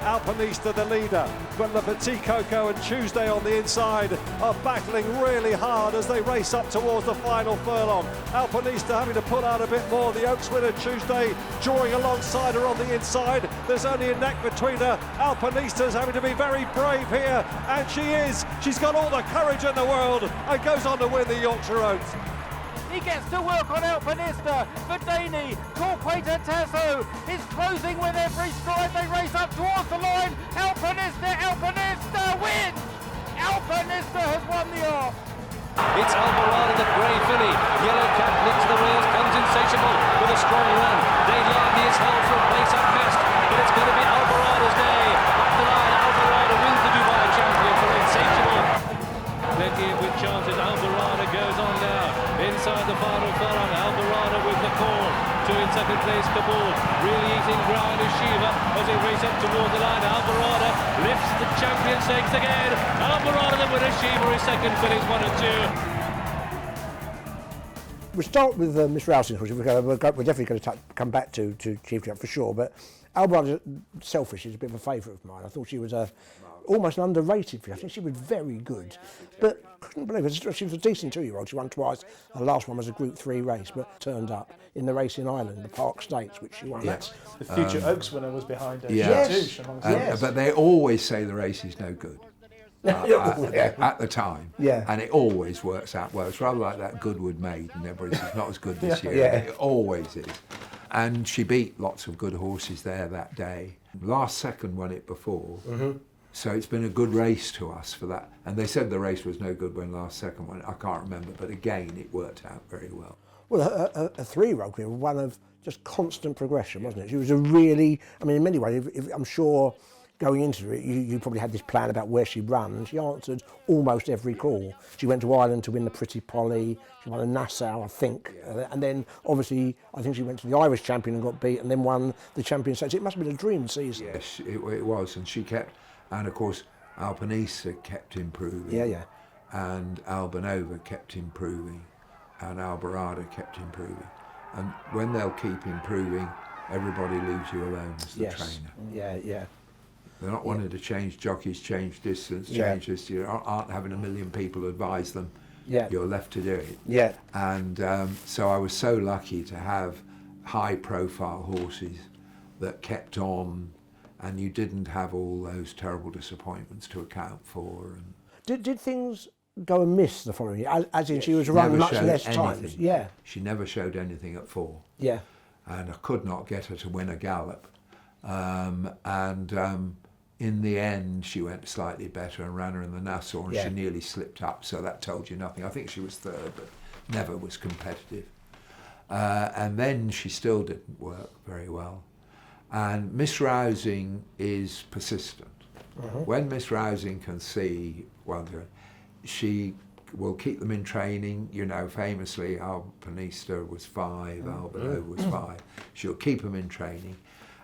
Alpinista the leader, but Le Petit Coco and Tuesday on the inside are battling really hard as they race up towards the final furlong. Alpinista having to pull out a bit more. The Oaks winner Tuesday drawing alongside her on the inside. There's only a neck between her. Alpinista's having to be very brave here, and she is. She's got all the courage in the world and goes on to win the Yorkshire Oaks. He gets to work on Alpinista. Verdani, Torquator Tasso is closing with every stride. They race up towards the line. Alpinista wins! Alpinista has won the off. It's Alborada, the grey filly. Yellow cap licks the rails, comes insatiable with a strong run. Dave Lardy is held for a place at best, but it's going to be Alborada's day. Up the line, Alborada wins the Dubai champion for insatiable. Plenty of good chances. Alborada goes on now. Inside the final furlong, Alborada with the call. Two in second place, Kabul. Really eating ground is Shiva as they race up toward the line. Alborada lifts the champion stakes again. Alborada the winner, Shiva is second, fillies 1 and 2. We'll start with Miss Rousing, which we're definitely going to come back to Chief Jump for sure, but Alborada, selfish, is a bit of a favourite of mine. I thought she was almost an underrated filly. I think she was very good, but couldn't believe it. She was a decent 2-year-old. She won twice. The last one was a Group 3 race, but turned up in the race in Ireland, the Park Stakes, which she won. Yes. The future Oaks winner was behind her. Yes. Yes. But they always say the race is no good. At the time, and it always works out well. It's rather like that Goodwood Maiden. Everybody says not as good this year. It always is. And she beat lots of good horses there that day. Last Second won it before, so it's been a good race to us for that. And they said the race was no good when Last Second won it. I can't remember, but again, it worked out very well. Well, a 3-year-old career, one of just constant progression, wasn't it? She was a really, I mean, in many ways, I'm sure going into it, you probably had this plan about where she'd run, and she answered almost every call. She went to Ireland to win the Pretty Polly, she won a Nassau, I think, and then obviously I think she went to the Irish Champion and got beat, and then won the Champion Stakes. It must have been a dream season. Yes, it was, and she kept, and of course Alpinista kept improving. And Albanova kept improving, and Alborada kept improving. And when they'll keep improving, everybody leaves you alone as the trainer. They're not wanting to change jockeys, change distance, change this. You aren't having a million people advise them. You're left to do it. And so I was so lucky to have high-profile horses that kept on, and you didn't have all those terrible disappointments to account for. And did things go amiss the following year? As in, she was run much less times. She never showed anything at 4. And I could not get her to win a gallop. In the end, she went slightly better and ran her in the Nassau, and she nearly slipped up, so that told you nothing. I think she was 3rd, but never was competitive. And then she still didn't work very well. And Miss Rousing is persistent. When Miss Rousing can see, well, she will keep them in training. You know, famously, Alpinista was 5, Albanova was 5. She'll keep them in training.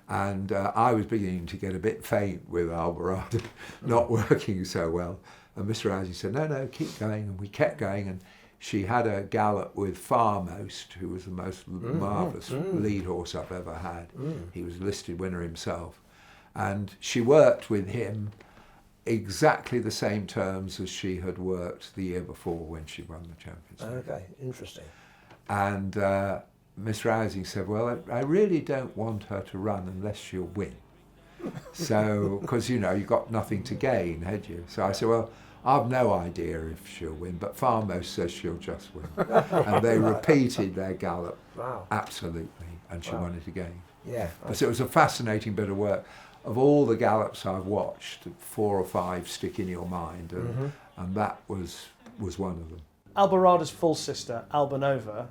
And I was beginning to get a bit faint with Alborada not working so well. And Mr. Rousing said, no, keep going. And we kept going. And she had a gallop with Farmost, who was the most marvellous lead horse I've ever had. He was a listed winner himself. And she worked with him exactly the same terms as she had worked the year before when she won the Champions League. Okay, interesting. And Miss Rousing said, well, I really don't want her to run unless she'll win. So, because, you know, you've got nothing to gain, had you? So I said, well, I've no idea if she'll win, but Farmost says she'll just win. And they repeated their gallop absolutely, and she won it again. But it was a fascinating bit of work. Of all the gallops I've watched, 4 or 5 stick in your mind, and that was one of them. Alborada's full sister, Albanova,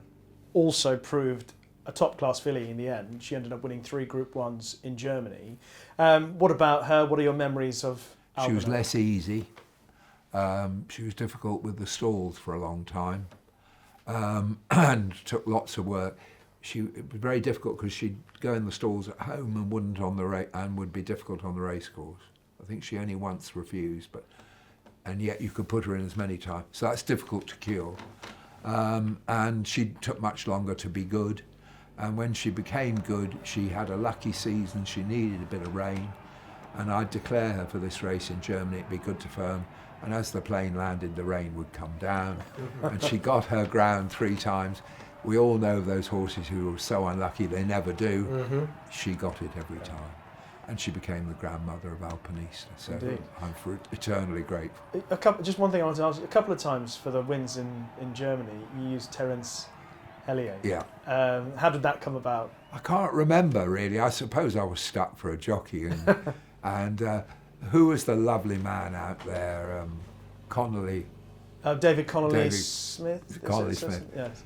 also proved a top-class filly in the end. She ended up winning 3 Group 1s in Germany. What about her? What are your memories of Albanova? She was less easy. She was difficult with the stalls for a long time, and took lots of work. it was very difficult because she'd go in the stalls at home and wouldn't on the and would be difficult on the race course. I think she only once refused, and yet you could put her in as many times. So that's difficult to cure. And she took much longer to be good. And when she became good, she had a lucky season. She needed a bit of rain. And I'd declare her for this race in Germany. It'd be good to firm. And as the plane landed, the rain would come down. And she got her ground 3 times. We all know those horses who are so unlucky they never do. Mm-hmm. She got it every time. And she became the grandmother of Alpinista. So Indeed. I'm eternally grateful. Just one thing I want to ask. A couple of times for the wins in Germany, you used Terence Hellier. Yeah. How did that come about? I can't remember really. I suppose I was stuck for a jockey. And who was the lovely man out there? Connolly. David Connolly Smith. Connolly Smith. Yes.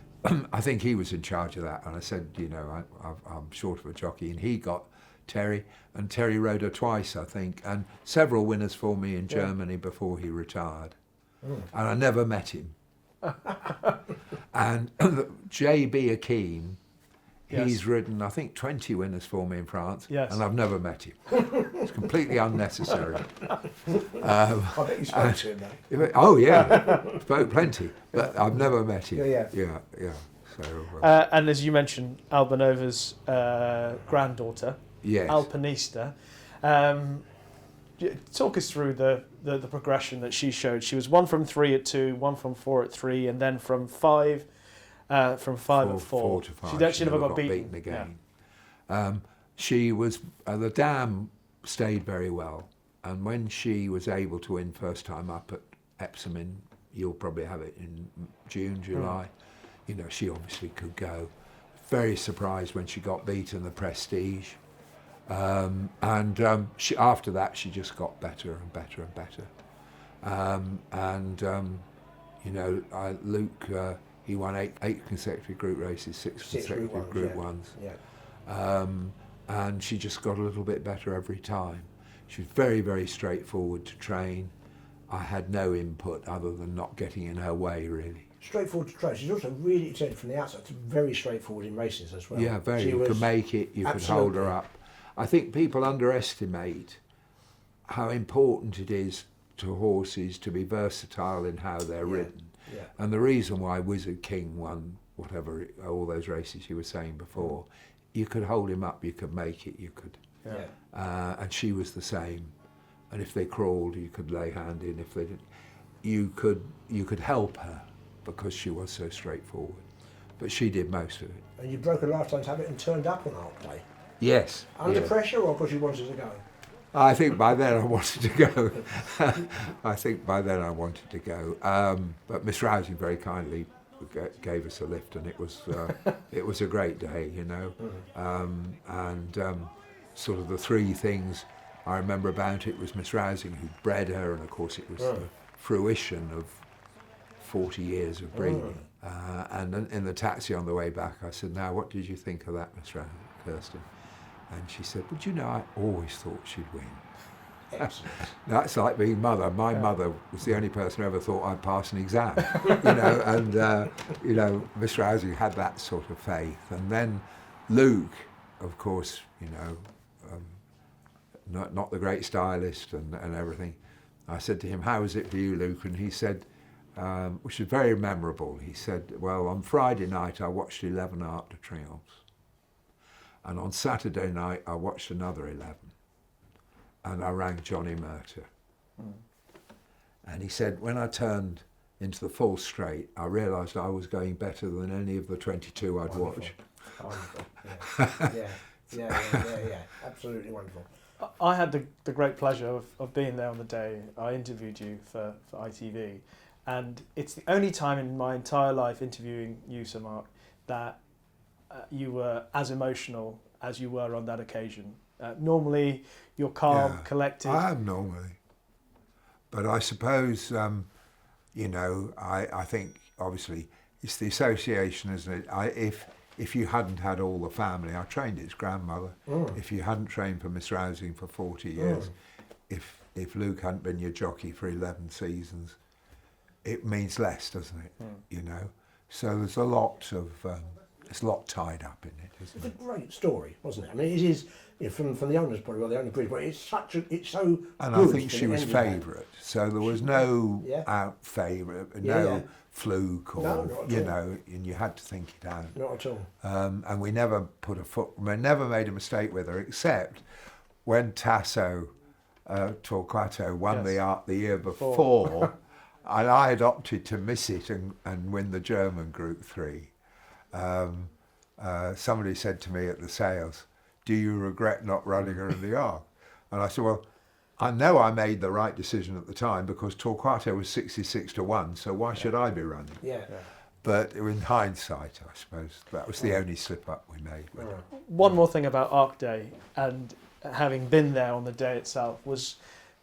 I think he was in charge of that. And I said, you know, I'm short of a jockey. And he got Terry, and Terry rode her twice, I think, and several winners for me in Germany before he retired. And I never met him. And J.B. Akeem, he's ridden, I think, 20 winners for me in France, and I've never met him. It's completely unnecessary. I bet you spoke to him, though. Oh, yeah, spoke plenty, but I've never met him. Yeah. So, and as you mentioned, Albanova's granddaughter, Alpinista. Talk us through the progression that she showed. She was 1 from 3 at 2, 1 from 4 at 3, and then from 5 at 4. 4 to 5. She never got beaten again. Yeah. She was the dam stayed very well, and when she was able to win first time up at Epsom you'll probably have it in June, July. You know, she obviously could go. Very surprised when she got beaten the Prestige. She, after that, she just got better and better and better. You know, Luke, he won 8 consecutive group races, 6 consecutive group ones. Yeah. And she just got a little bit better every time. She was very, very straightforward to train. I had no input other than not getting in her way, really. Straightforward to train. She's also really, from the outside, very straightforward in races as well. Yeah, very. You could make it, you could hold her up. I think people underestimate how important it is to horses to be versatile in how they're ridden. Yeah. And the reason why Wizard King won whatever, all those races you were saying before, you could hold him up, you could make it, you could. Yeah. And she was the same. And if they crawled, you could lay hand in. If they didn't, you could help her because she was so straightforward. But she did most of it. And you broke a lifetime's habit and turned up on Art Day. Yes. Under pressure or because you wanted to go? I think by then I wanted to go. But Miss Rousey very kindly gave us a lift, and it was a great day, you know. Sort of the 3 things I remember about it was Miss Rousey who bred her, and of course it was the fruition of 40 years of breeding. And then in the taxi on the way back, I said, "Now, what did you think of that, Miss Kirsten?" And she said, "Well, you know, I always thought she'd win." Excellent. That's like being mother. My mother was the only person who ever thought I'd pass an exam, you know. And you know, Miss Rousey had that sort of faith. And then Luke, of course, you know, not the great stylist and everything. I said to him, "How was it for you, Luke?" And he said, which is very memorable. He said, "Well, on Friday night I watched 11 Arc de Triomphe. And on Saturday night, I watched another 11. And I rang Johnny Murter." And he said, when I turned into the full straight, I realised I was going better than any of the 22 I'd watched. Wonderful. Yeah. Absolutely wonderful. I had the great pleasure of being there on the day I interviewed you for ITV. And it's the only time in my entire life interviewing you, Sir Mark, that you were as emotional as you were on that occasion. Normally, you're calm, collected. I am normally. But I suppose, you know, I think, obviously, it's the association, isn't it? If you hadn't had all the family, I trained his grandmother. If you hadn't trained for Miss Rousing for 40 years, if Luke hadn't been your jockey for 11 seasons, it means less, doesn't it? You know? So there's a lot of There's a lot tied up in it, isn't It's it? a great story, wasn't it? I mean, it is, from the owner's point of view, the owner breed, but it's so And good I think that she it was ended that. favourite, so there was no Yeah. out favourite, Yeah, no yeah. fluke, or No, not at you all. know, and you had to think it out. Not at all. And we never never made a mistake with her, except when Tasso Torquato won Yes. the year before, and I had opted to miss it and win the German Group 3. Somebody said to me at the sales, "Do you regret not running her in the Arc?" And I said, "Well, I know I made the right decision at the time because Torquato was 66-1, so why should I be running?" Yeah. But in hindsight, I suppose that was the only slip up we made with her. One more thing about Arc Day, and having been there on the day itself, was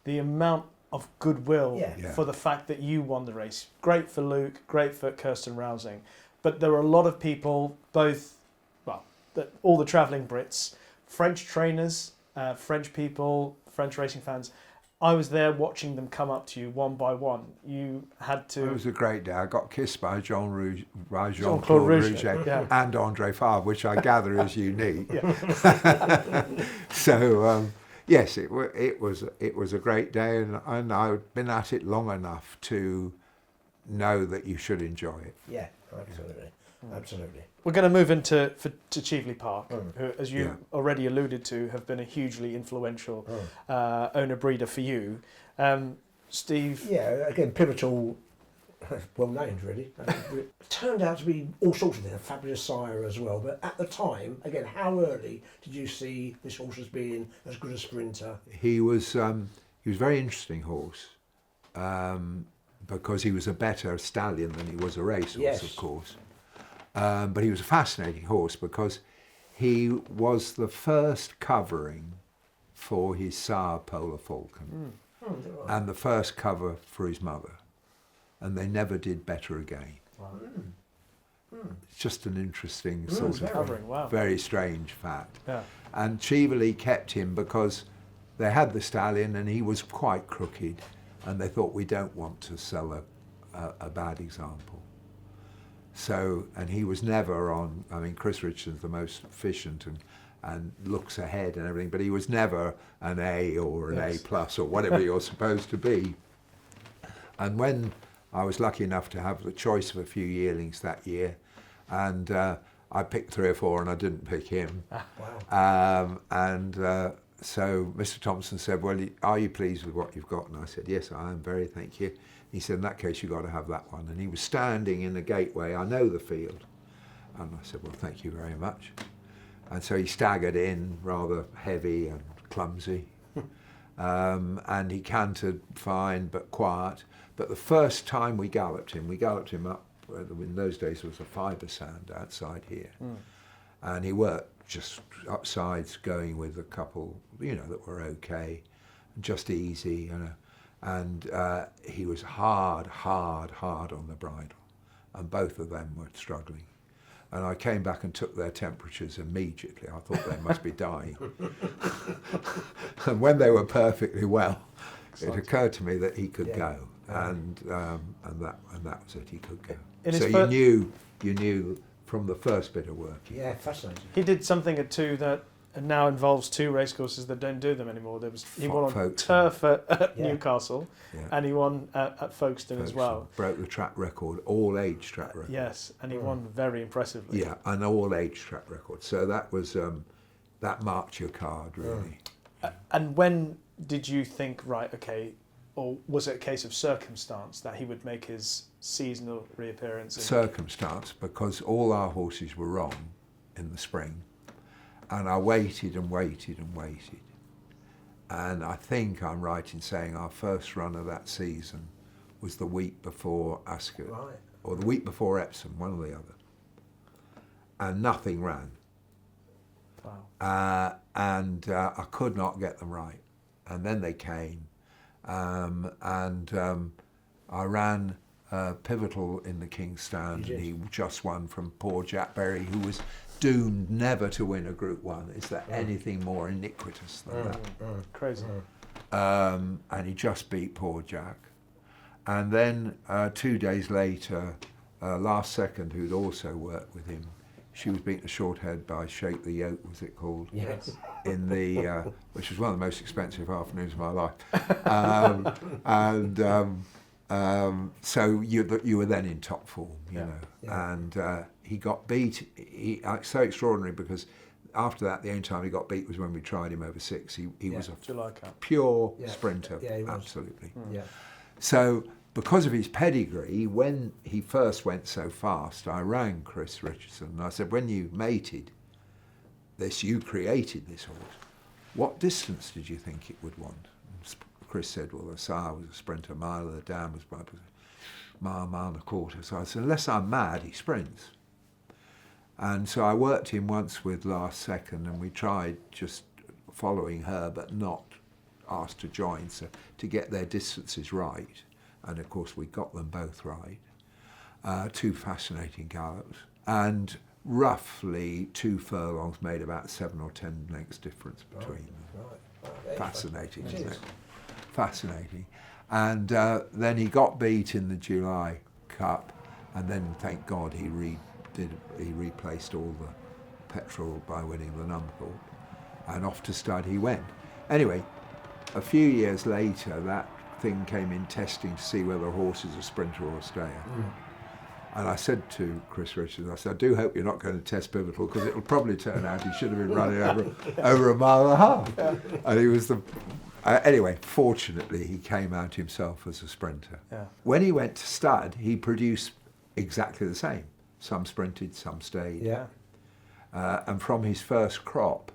the amount of goodwill Yeah. Yeah. for the fact that you won the race. Great for Luke, great for Kirsten Rousing, but there were a lot of people, all the travelling Brits, French trainers, French people, French racing fans. I was there watching them come up to you one by one. You had to... It was a great day. I got kissed by Jean-Claude Rouget, yeah. and Andre Favre, which I gather is unique. Yeah. So yes, it was a great day, and I've been at it long enough to know that you should enjoy it. Yeah, absolutely. Absolutely. We're going to move into Chivalry Park, who, as you Yeah. already alluded to, have been a hugely influential owner-breeder for you. Steve? Yeah, again, pivotal, well named really. Turned out to be all sorts of things, a fabulous sire as well. But at the time, again, how early did you see this horse as being as good a sprinter? He was a very interesting horse because he was a better stallion than he was a racehorse, Yes. of course. But he was a fascinating horse because he was the first covering for his sire Polar Falcon and the first cover for his mother, and they never did better again. It's just an interesting sort of Covering, wow. very strange fact. Yeah. And Chivalry kept him because they had the stallion and he was quite crooked, and they thought, we don't want to sell a bad example. So, and he was never on, I mean, Chris Richardson's the most efficient and looks ahead and everything, but he was never an A or an A plus or whatever you're supposed to be. And when I was lucky enough to have the choice of a few yearlings that year, and I picked 3 or 4 and I didn't pick him. Wow. So Mr. Thompson said, "Well, are you pleased with what you've got?" And I said, "Yes, I am, very, thank you." He said, "In that case, you've got to have that one." And he was standing in the gateway. I know the field. And I said, "Well, thank you very much." And so he staggered in, rather heavy and clumsy. And he cantered fine, but quiet. But the first time we galloped him up, in those days there was a fibre sand outside here. And he worked just upsides, going with a couple, that were okay, just easy, And he was hard on the bridle, and both of them were struggling. And I came back and took their temperatures immediately. I thought they must be dying. And when they were perfectly well, it occurred to me that he could go, and that was it. He could go. So you knew from the first bit of work. Yeah, fascinating. He did something at 2 that now involves 2 racecourses that don't do them anymore. He won on Folkestone. turf at Newcastle, Yeah. and he won at Folkestone as well. Broke the track record, all-age track record. Yes, and he won very impressively. Yeah, an all-age track record. So that was that marked your card, really. And when did you think, right, okay, or was it a case of circumstance that he would make his seasonal reappearance? Circumstance, because all our horses were wrong in the spring, and I waited and waited and waited. And I think I'm right in saying our first run of that season was the week before Ascot, Right. or the week before Epsom, one or the other. And nothing ran. Wow. I could not get them right. And then they came, I ran pivotal in the King's Stand, and he just won from poor Jack Berry, who was doomed never to win a Group 1. Is there anything more iniquitous than that? Crazy. And he just beat poor Jack. And then 2 days later, Last Second, who'd also worked with him, she was beaten a short head by Shake the Yoke, was it called? Yes. In the which was one of the most expensive afternoons of my life. So you were then in top form, you know. Yeah. And he got beat. So extraordinary because after that, the only time he got beat was when we tried him over 6. He was a pure sprinter, absolutely. Yeah. So because of his pedigree, when he first went so fast, I rang Chris Richardson and I said, when you mated this, you created this horse. What distance did you think it would want? And Chris said, well, the sire was a sprinter, mile, the dam was a mile and a quarter. So I said, unless I'm mad, he sprints. And so I worked him once with Last Second, and we tried just following her, but not asked to join, so to get their distances right. And of course, we got them both right. 2 fascinating gallops. And roughly 2 furlongs made about 7 or 10 lengths difference between them. Right. Fascinating, isn't it? Fascinating. And then he got beat in the July Cup, and then thank God he replaced all the petrol by winning the Numthorpe, and off to stud he went. Anyway, a few years later, that thing came in testing to see whether a horse is a sprinter or a stayer. And I said to Chris Richards, I said, I do hope you're not going to test Pivotal, because it'll probably turn out he should have been running over a mile and a half. And he was anyway, fortunately, he came out himself as a sprinter. Yeah. When he went to stud, he produced exactly the same. Some sprinted, some stayed. Yeah. And from his first crop,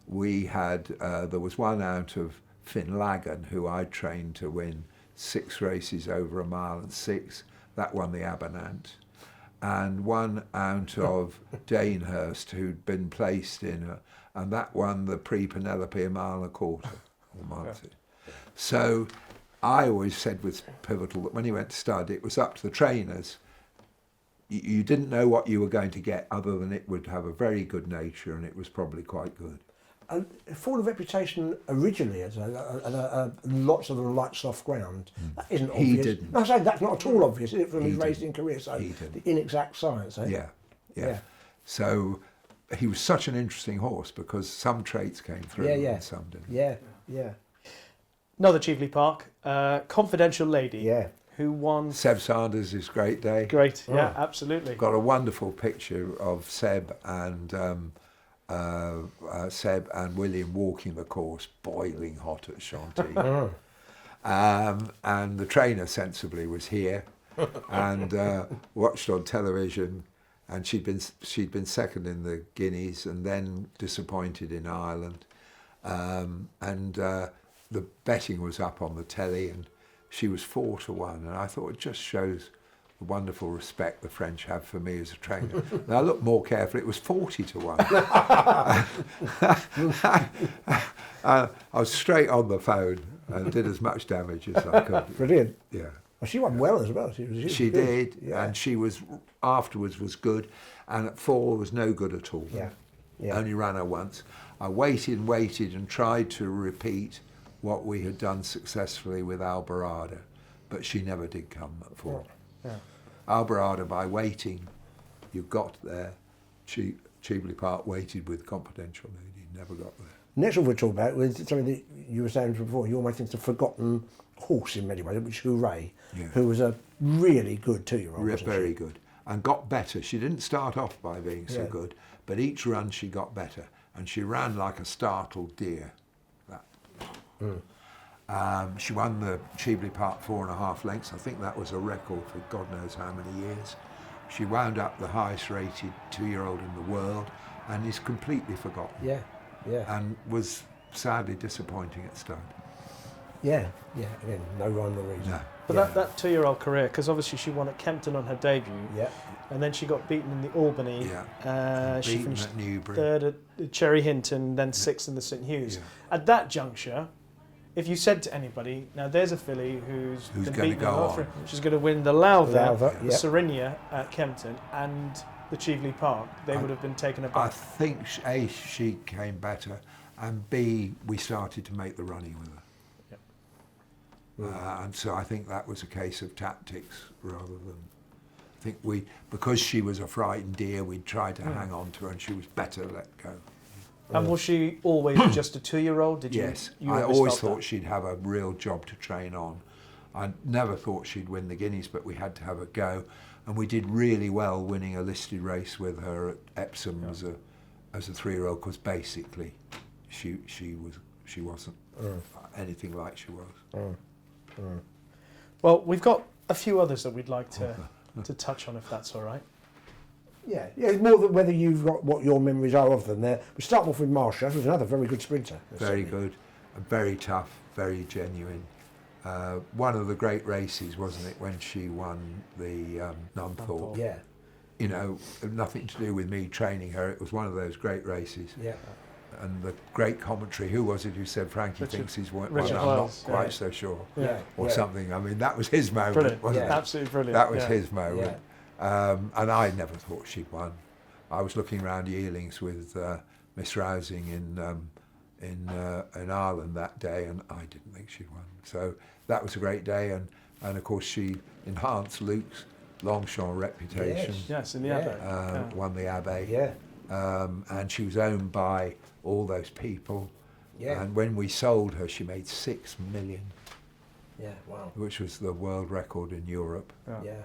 we had, there was one out of Finlagan, who I trained to win 6 races over a mile and 6. That won the Abernant. And one out of Danehurst, who'd been placed in, and that won the Prix Penelope a mile and a quarter. So I always said with Pivotal that when he went to stud, it was up to the trainers. You didn't know what you were going to get, other than it would have a very good nature, and it was probably quite good. And for the reputation originally as lots of them like soft ground, that isn't obvious. He didn't. No, I say that's not at all obvious, is it, from his racing career? So the inexact science, eh? Yeah. So he was such an interesting horse because some traits came through and some didn't. Yeah. Another Chivalry Park, Confidential Lady. Yeah. Who won? Seb Sanders' his great day. Great, yeah, absolutely. Got a wonderful picture of Seb and William walking the course, boiling hot at Chantilly. And the trainer sensibly was here and watched on television, and she'd been second in the Guineas and then disappointed in Ireland, and the betting was up on the telly, and she was 4-1, and I thought it just shows the wonderful respect the French have for me as a trainer. Now I looked more carefully, it was 40-1. I was straight on the phone and did as much damage as I could. Brilliant. Yeah. Well, she won well as well. She did, and she was afterwards was good, and at 4 was no good at all. Yeah. Only ran her once. I waited and tried to repeat what we had done successfully with Alborada, but she never did come at 4. Yeah. Alborada, by waiting, you got there. Chivalry Park waited with Confidential Lady, never got there. Next one we'll talk about was something that you were saying before. You almost think it's a forgotten horse in many ways, which is Huray, who was a really good 2-year-old. Very good, and got better. She didn't start off by being so good, but each run she got better, and she ran like a startled deer. She won the Chivalry Park 4.5 lengths. I think that was a record for God knows how many years. She wound up the highest rated 2-year-old in the world and is completely forgotten. Yeah. And was sadly disappointing at stud. Yeah. Again, no rhyme or reason. No. But that 2-year-old career, because obviously she won at Kempton on her debut. Yeah. And then she got beaten in the Albany. Yeah. She finished at Newbury. 3rd at Cherry Hinton, then 6th in the St Hughes. Yeah. At that juncture, if you said to anybody, now there's a filly who's been going to go on. She's going to win the Lowther, the yep. Serinia at Kempton, and the Chivalry Park, they would have been taken aback. I think A, she came better, and B, we started to make the running with her. Yep. And so I think that was a case of tactics rather than I think because she was a frightened deer, we'd try to hang on to her, and she was better let go. And was she always just a 2-year-old? Yes, you I always felt thought that? she'd have a real job to train on. I never thought she'd win the Guineas, but we had to have a go, and we did really well winning a listed race with her at Epsom as a 3-year-old, because basically she wasn't anything like she was. Well, we've got a few others that we'd like to touch on, if that's all right. Yeah, it's more than whether you've got what your memories are of them there. We start off with Marsha, who's another very good sprinter. Very good, and very tough, very genuine. One of the great races, wasn't it, when she won the Nunthorpe? Yeah. You know, nothing to do with me training her. It was one of those great races. Yeah. And the great commentary, who was it who said Frankie thinks he's won? Well, Richard I'm Wells, not quite so sure. Yeah. Or something. I mean, that was his moment, Brilliant. wasn't it? Absolutely brilliant. That was yeah. his moment. And I never thought she'd won. I was looking around Ealings with Miss Rousing in Ireland that day, and I didn't think she'd won. So that was a great day, and of course she enhanced Luke's Longchamp reputation. Yes, in the Abbey. Won the Abbey. Yeah. And she was owned by all those people. Yeah. And when we sold her, she made 6 million, Yeah, wow. which was the world record in Europe. Yeah.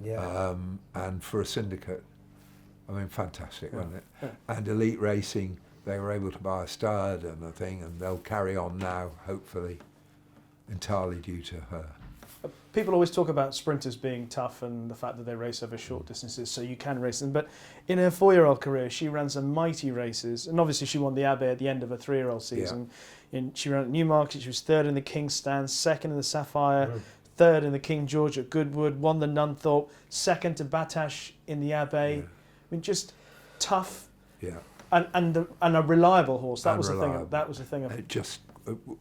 Yeah. And for a syndicate, I mean, fantastic, wasn't it? Yeah. And Elite Racing, they were able to buy a stud and a thing, and they'll carry on now, hopefully, entirely due to her. People always talk about sprinters being tough and the fact that they race over short distances, so you can race them. But in her 4-year-old career, she ran some mighty races, and obviously she won the Abbey at the end of her 3-year-old season. She ran at Newmarket. She was 3rd in the King's Stand, 2nd in the Sapphire, 3rd in the King George at Goodwood, won the Nunthorpe, 2nd to Batash in the Abbey. Yeah. I mean, just tough. Yeah. And a reliable horse. That was the thing. Unreliable. That was the thing. Of It just,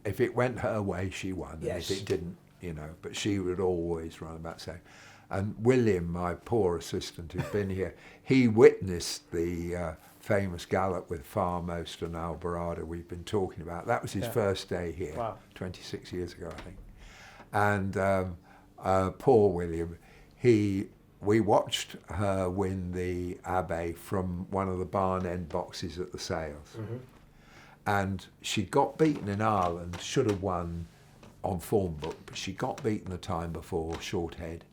if it went her way, she won. Yes. And if it didn't, you know, but she would always run about saying. And William, my poor assistant who's been here, he witnessed the famous gallop with Farmost and Alborada we've been talking about. That was his first day here, 26 years ago, I think. And poor William, we watched her win the Abbey from one of the barn end boxes at the sales. And she got beaten in Ireland, should have won on form book, but she got beaten the time before, short head.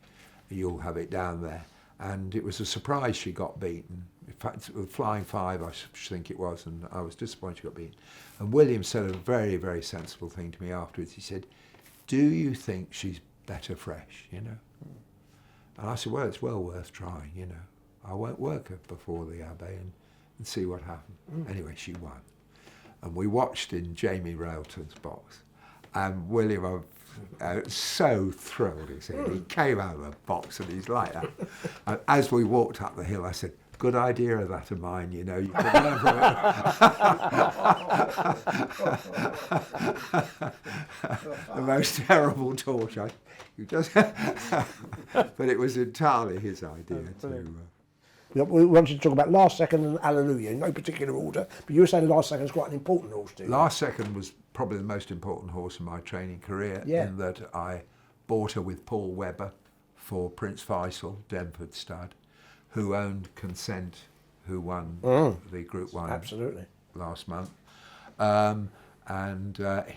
You'll have it down there. And it was a surprise she got beaten. In fact, with Flying 5, I think it was, and I was disappointed she got beaten. And William said a very, very sensible thing to me afterwards. He said, "Do you think she's better fresh, you know?" And I said, "Well, it's well worth trying, you know. I won't work her before the Abbey and see what happened." Anyway, she won. And we watched in Jamie Railton's box. And William, so thrilled, he said. He came out of the box and he's like that. And as we walked up the hill, I said, "Good idea of that of mine, you know, you could learn from it." The most terrible torture. But it was entirely his idea to... We wanted to talk about Last Second and Allelujah, in no particular order, but you were saying Last Second is quite an important horse to you. Last Second was probably the most important horse in my training career, in that I bought her with Paul Webber for Prince Faisal, Denford stud, who owned Consent, who won the Group 1 Absolutely. last month.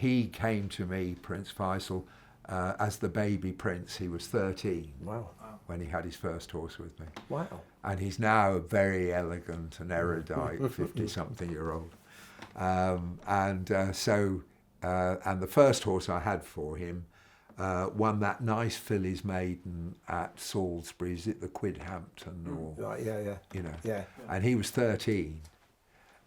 He came to me, Prince Faisal, as the baby prince. He was 13 when he had his first horse with me. Wow. And he's now a very elegant and erudite 50-something-year-old. And the first horse I had for him won that nice fillies maiden at Salisbury, is it the Quidhampton or you know? And he was 13,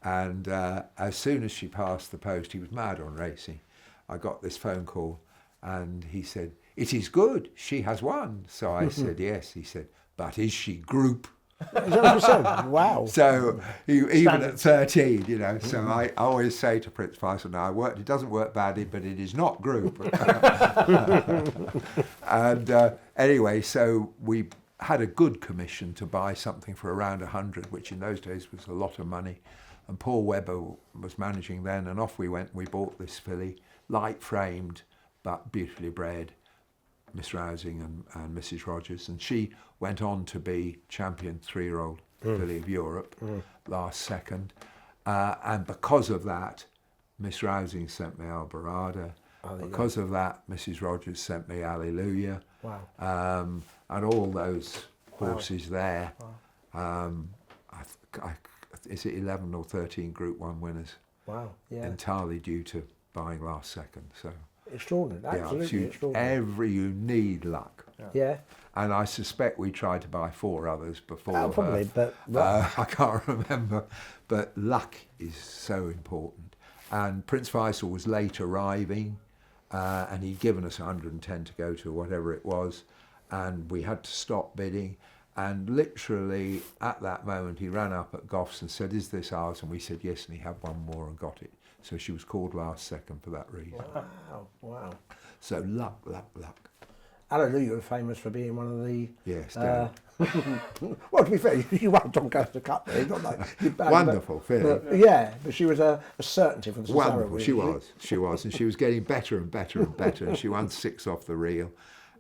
and as soon as she passed the post, he was mad on racing. I got this phone call, and he said, "It is good, she has won." So I said, "Yes." He said, "But is she group?" Is that what you said? Wow. So even at 13, you know, so I always say to Prince Faisal, now it doesn't work badly, but it is not group. And anyway, so we had a good commission to buy something for around 100, which in those days was a lot of money. And Paul Webber was managing then, and off we went. We bought this filly, light framed, but beautifully bred, Miss Rousing and Mrs. Rogers, and she went on to be champion 3-year-old filly of Europe last second. And because of that, Miss Rousing sent me Alborada. Because of that, Mrs. Rogers sent me Allelujah. Wow. And all those horses there. Is it 11 or 13 Group 1 winners? Wow. Yeah. Entirely due to buying last second. So extraordinary. Absolutely extraordinary. You need luck. Yeah. And I suspect we tried to buy 4 others before probably, her. but I can't remember. But luck is so important. And Prince Faisal was late arriving, and he'd given us 110 to go to whatever it was, and we had to stop bidding. And literally at that moment, he ran up at Goffs and said, "Is this ours?" And we said yes, and he had one more and got it. So she was called last second for that reason. Wow. So luck. Allelujah was famous for being one of the... Yes, well, to be fair, you won Tom Coaster Cup there. Not like wonderful filly. Yeah, but she was a certainty for the Cesaro. Wonderful, she was. And she was getting better and better and better. And she won 6 off the reel.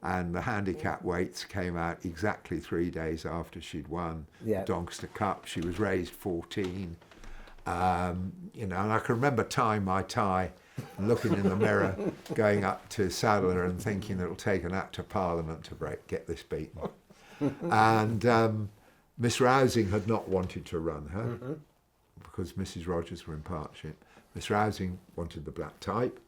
And the handicap weights came out exactly 3 days after she'd won Doncaster Cup. She was raised 14. And I can remember tying my tie and looking in the mirror, going up to Sadler and thinking it'll take an Act of Parliament to get this beaten. And Miss Rousing had not wanted to run her because Mrs. Rogers were in partnership. Miss Rousing wanted the black type.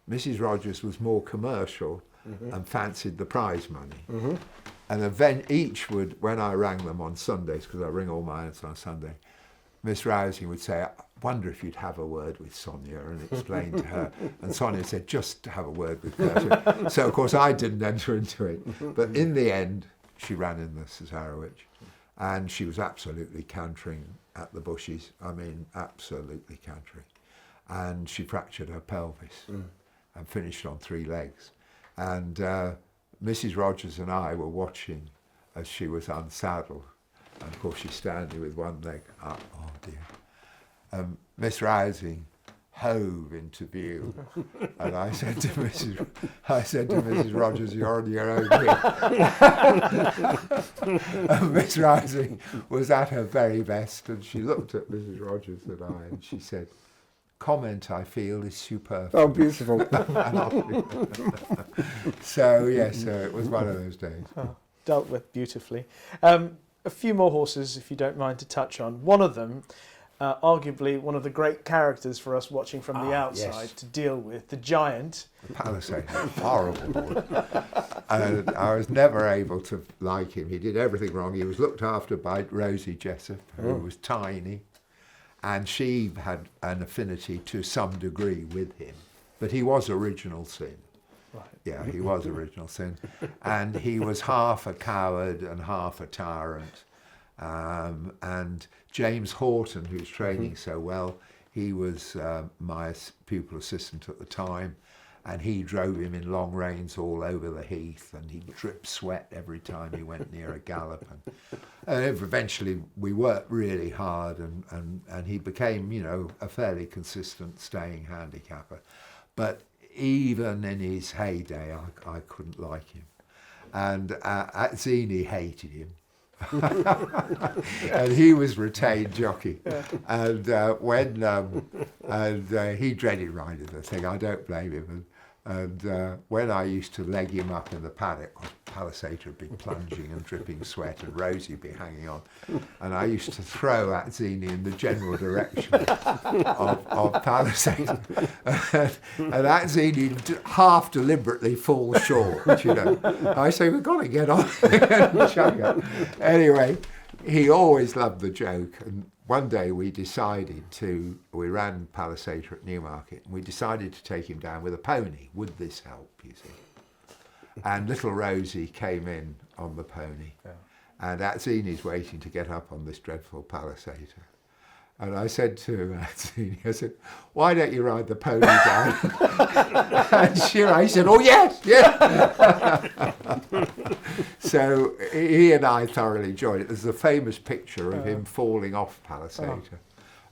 Mrs. Rogers was more commercial and fancied the prize money. And then each would, when I rang them on Sundays, because I ring all my aunts on Sunday, Miss Rousing would say, "I wonder if you'd have a word with Sonia," and explain to her. And Sonia said, "Just have a word with Gertrude." So, of course, I didn't enter into it. But in the end, she ran in the Cesarewitch. And she was absolutely cantering at the bushes. I mean, absolutely cantering. And she fractured her pelvis and finished on 3 legs. And Mrs. Rogers and I were watching as she was unsaddled. And of course she's standing with one leg up. Oh dear. Miss Rousing hove into view, and I said to Mrs. Rogers, "You're on your own here." And Miss Rousing was at her very best, and she looked at Mrs. Rogers and I, and she said, "Comment, I feel, is superfluous." Oh, beautiful. So yes, it was one of those days. Dealt with beautifully. A few more horses, if you don't mind, to touch on. One of them, arguably one of the great characters for us watching from the outside to deal with, the Giant. The Palisade, horrible boy. And I was never able to like him. He did everything wrong. He was looked after by Rosie Jessup, who was tiny, and she had an affinity to some degree with him. But he was original sin. Right. Yeah, he was original sin. And he was half a coward and half a tyrant. And James Horton, who's training so well, he was my pupil assistant at the time, and he drove him in long reins all over the heath, and he dripped sweat every time he went near a gallop. And eventually we worked really hard, and he became, a fairly consistent staying handicapper. But even in his heyday, I couldn't like him. And Atzini hated him. And he was retained jockey. And he dreaded riding the thing. I don't blame him. And when I used to leg him up in the paddock, Palisade would be plunging and dripping sweat, and Rosie would be hanging on. And I used to throw Atzini in the general direction of Palisade. And Atzini half deliberately fall short, I say, "We've got to get on." Anyway, he always loved the joke. And one day we ran Palisade at Newmarket, and we decided to take him down with a pony. Would this help, you see? And little Rosie came in on the pony. Yeah. And Atzini's waiting to get up on this dreadful Palisade. And I said to Atzini, "Why don't you ride the pony down?" And Huray said, "Oh, yes. So he and I thoroughly enjoyed it. There's a famous picture of him falling off Palisade.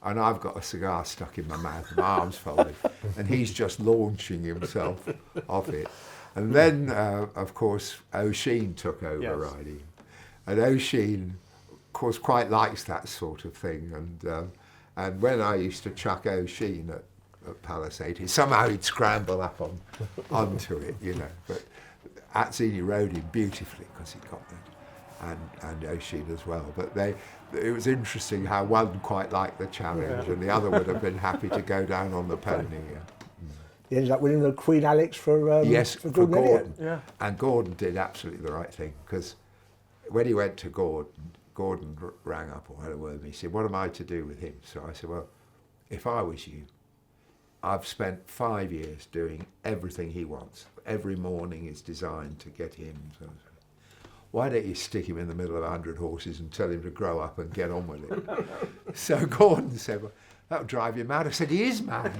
And I've got a cigar stuck in my mouth, my arms folded, and he's just launching himself off it. And then, of course, O'Sheen took over riding. And O'Sheen, of course, quite likes that sort of thing. And when I used to chuck O'Sheen at Palisade, somehow he'd scramble up onto it, you know. But Atzini rode him beautifully because he got that, and O'Sheen as well. But it was interesting how one quite liked the challenge and the other would have been happy to go down on the pony. Yeah. He ended up winning the Queen Alex for Gordon. Elliott. Yeah. And Gordon did absolutely the right thing, because when he went to Gordon rang up or had a word with me. He said, "What am I to do with him?" So I said, "Well, if I was you, I've spent 5 years doing everything he wants. Every morning is designed to get him. So why don't you stick him in the middle of 100 horses and tell him to grow up and get on with it?" So Gordon said, "Well, that'll drive you mad." I said, "He is mad."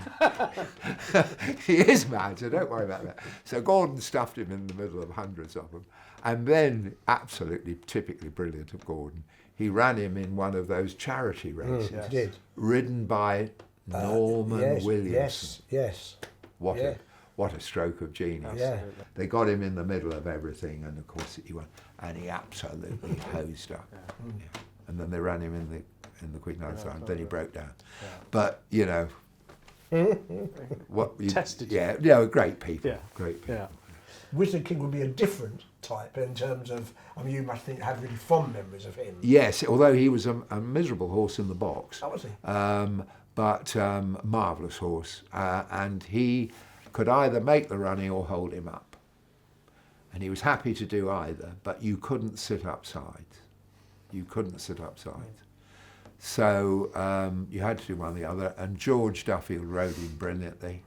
He is mad, so don't worry about that. So Gordon stuffed him in the middle of hundreds of them. And then, absolutely typically brilliant of Gordon, he ran him in one of those charity races, He did. ridden by Norman Williamson. Yes. What a stroke of genius. Yeah. They got him in the middle of everything, and of course he won, and he absolutely hosed up. Yeah. And then they ran him in the Queen Alexandra, then he broke down. Yeah. But, you know, tested. Yeah, great people. Yeah. Great people. Yeah. Wizard King would be a different type in terms of, I mean, you must have really fond memories of him. Yes, although he was a miserable horse in the box. Oh, was he? But marvellous horse. And he could either make the running or hold him up. And he was happy to do either, but you couldn't sit up sides. You couldn't sit up sides. So you had to do one or the other, and George Duffield rode him brilliantly.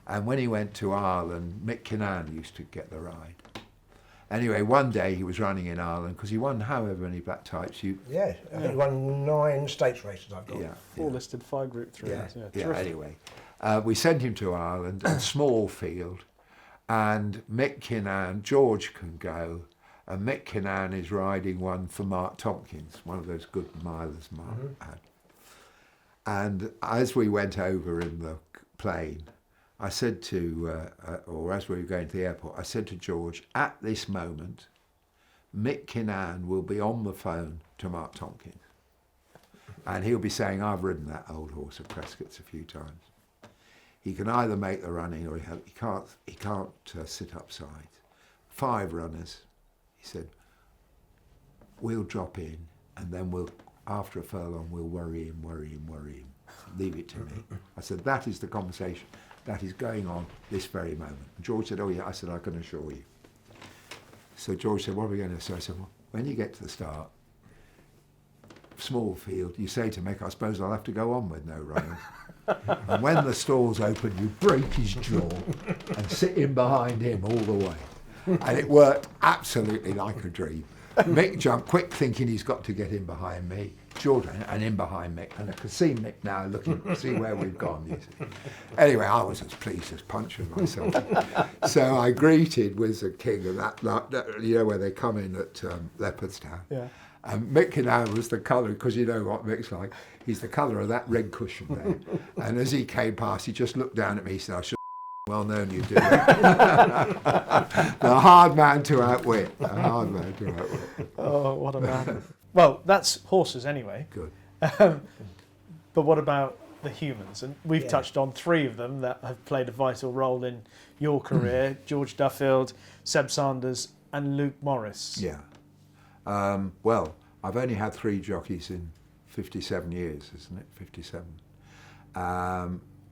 And when he went to Ireland, Mick Kinane used to get the ride. Anyway, one day he was running in Ireland, because he won however many black types. I think he won 9 states races, I've got. 4 listed, 5 Group 3. Anyway, we sent him to Ireland, a small field, and Mick Kinane, George can go, and Mick Kinane is riding one for Mark Tompkins, one of those good milers Mark had. And as we went over in the plane, I said to, or as we were going to the airport, I said to George, at this moment, Mick Kinane will be on the phone to Mark Tompkins. And he'll be saying, "I've ridden that old horse of Prescott's a few times. He can either make the running or he can't sit up sides. 5 runners," he said, "we'll drop in, and then after a furlong, we'll worry him. Leave it to me." I said, "That is the conversation that is going on this very moment." And George said, "Oh yeah." I said, "I can assure you." So George said, "What are we going to say?" I said, "Well, when you get to the start, small field, you say to Mick, 'I suppose I'll have to go on with no runners.' And when the stalls open, you break his jaw and sit in behind him all the way." And it worked absolutely like a dream. Mick jumped quick, thinking he's got to get in behind me. George and in behind Mick, and I could see Mick now looking, see where we've gone. You see. Anyway, I was as pleased as Punch with myself. So I greeted Wizard King, and that you know where they come in at Leopardstown. Yeah. And Mick Kinane was the colour, because you know what Mick's like. He's the colour of that red cushion there. And as he came past, he just looked down at me. He said, "I should well known you do that." The hard man to outwit. Oh, what a man. Well, that's horses anyway. Good. But what about the humans? And we've touched on 3 of them that have played a vital role in your career: George Duffield, Seb Sanders, and Luke Morris. Yeah. Well, I've only had 3 jockeys in 57 years, isn't it? 57.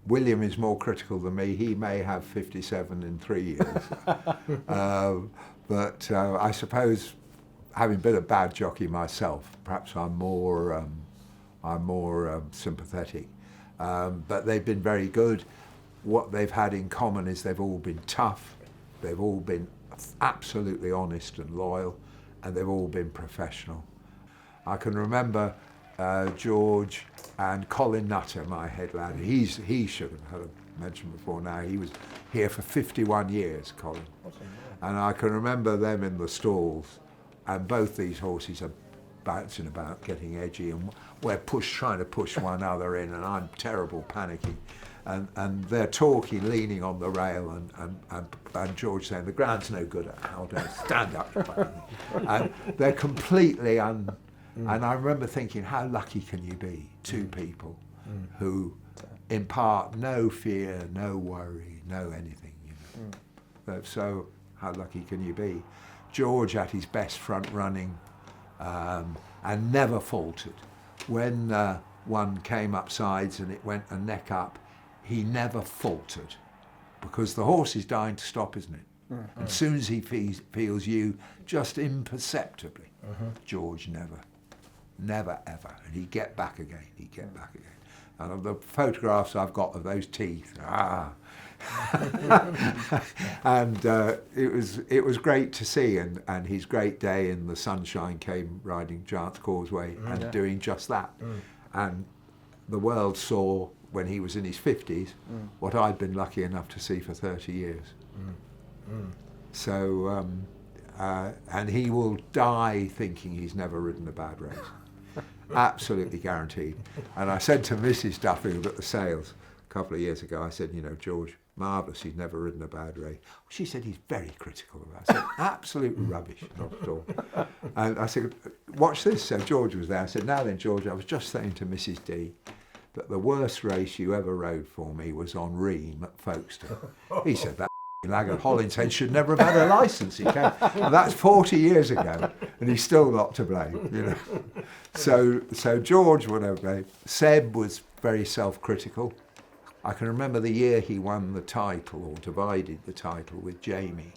William is more critical than me. He may have 57 in 3 years. But I suppose, having been a bad jockey myself, perhaps I'm more sympathetic. But they've been very good. What they've had in common is they've all been tough. They've all been absolutely honest and loyal, and they've all been professional. I can remember George and Colin Nutter, my head lad. He should have heard mentioned before now. He was here for 51 years, Colin. And I can remember them in the stalls, and both these horses are bouncing about, getting edgy, and we're trying to push one another in, and I'm terrible panicking. and they're talking, leaning on the rail, and George saying, the ground's no good at Haldane, stand up. And they're completely and I remember thinking, how lucky can you be? Two people who impart no fear, no worry, no anything. You know. So how lucky can you be? George at his best front running and never faltered. When one came up sides and it went a neck up, he never faltered, because the horse is dying to stop, isn't it? And as soon as he feels you, just imperceptibly, George never ever, and he'd get back again, And of the photographs I've got of those teeth, and it was great to see, and his great day in the sunshine came riding Giant's Causeway and doing just that. And the world saw, when he was in his 50s, what I'd been lucky enough to see for 30 years. So, and he will die thinking he's never ridden a bad race. Absolutely guaranteed. And I said to Mrs. Duffield at the sales a couple of years ago, I said, you know, George, marvellous, he's never ridden a bad race. She said he's very critical of that. I said, absolute rubbish, not at all. And I said, watch this. So George was there. I said, now then, George, I was just saying to Mrs. D that the worst race you ever rode for me was on Ream at Folkestone. He said, that laggard Hollinshead should never have had a licence. He came. And that's 40 years ago, and he's still not to blame, you know. So George, whatever, Seb was very self-critical. I can remember the year he won the title, or divided the title with Jamie.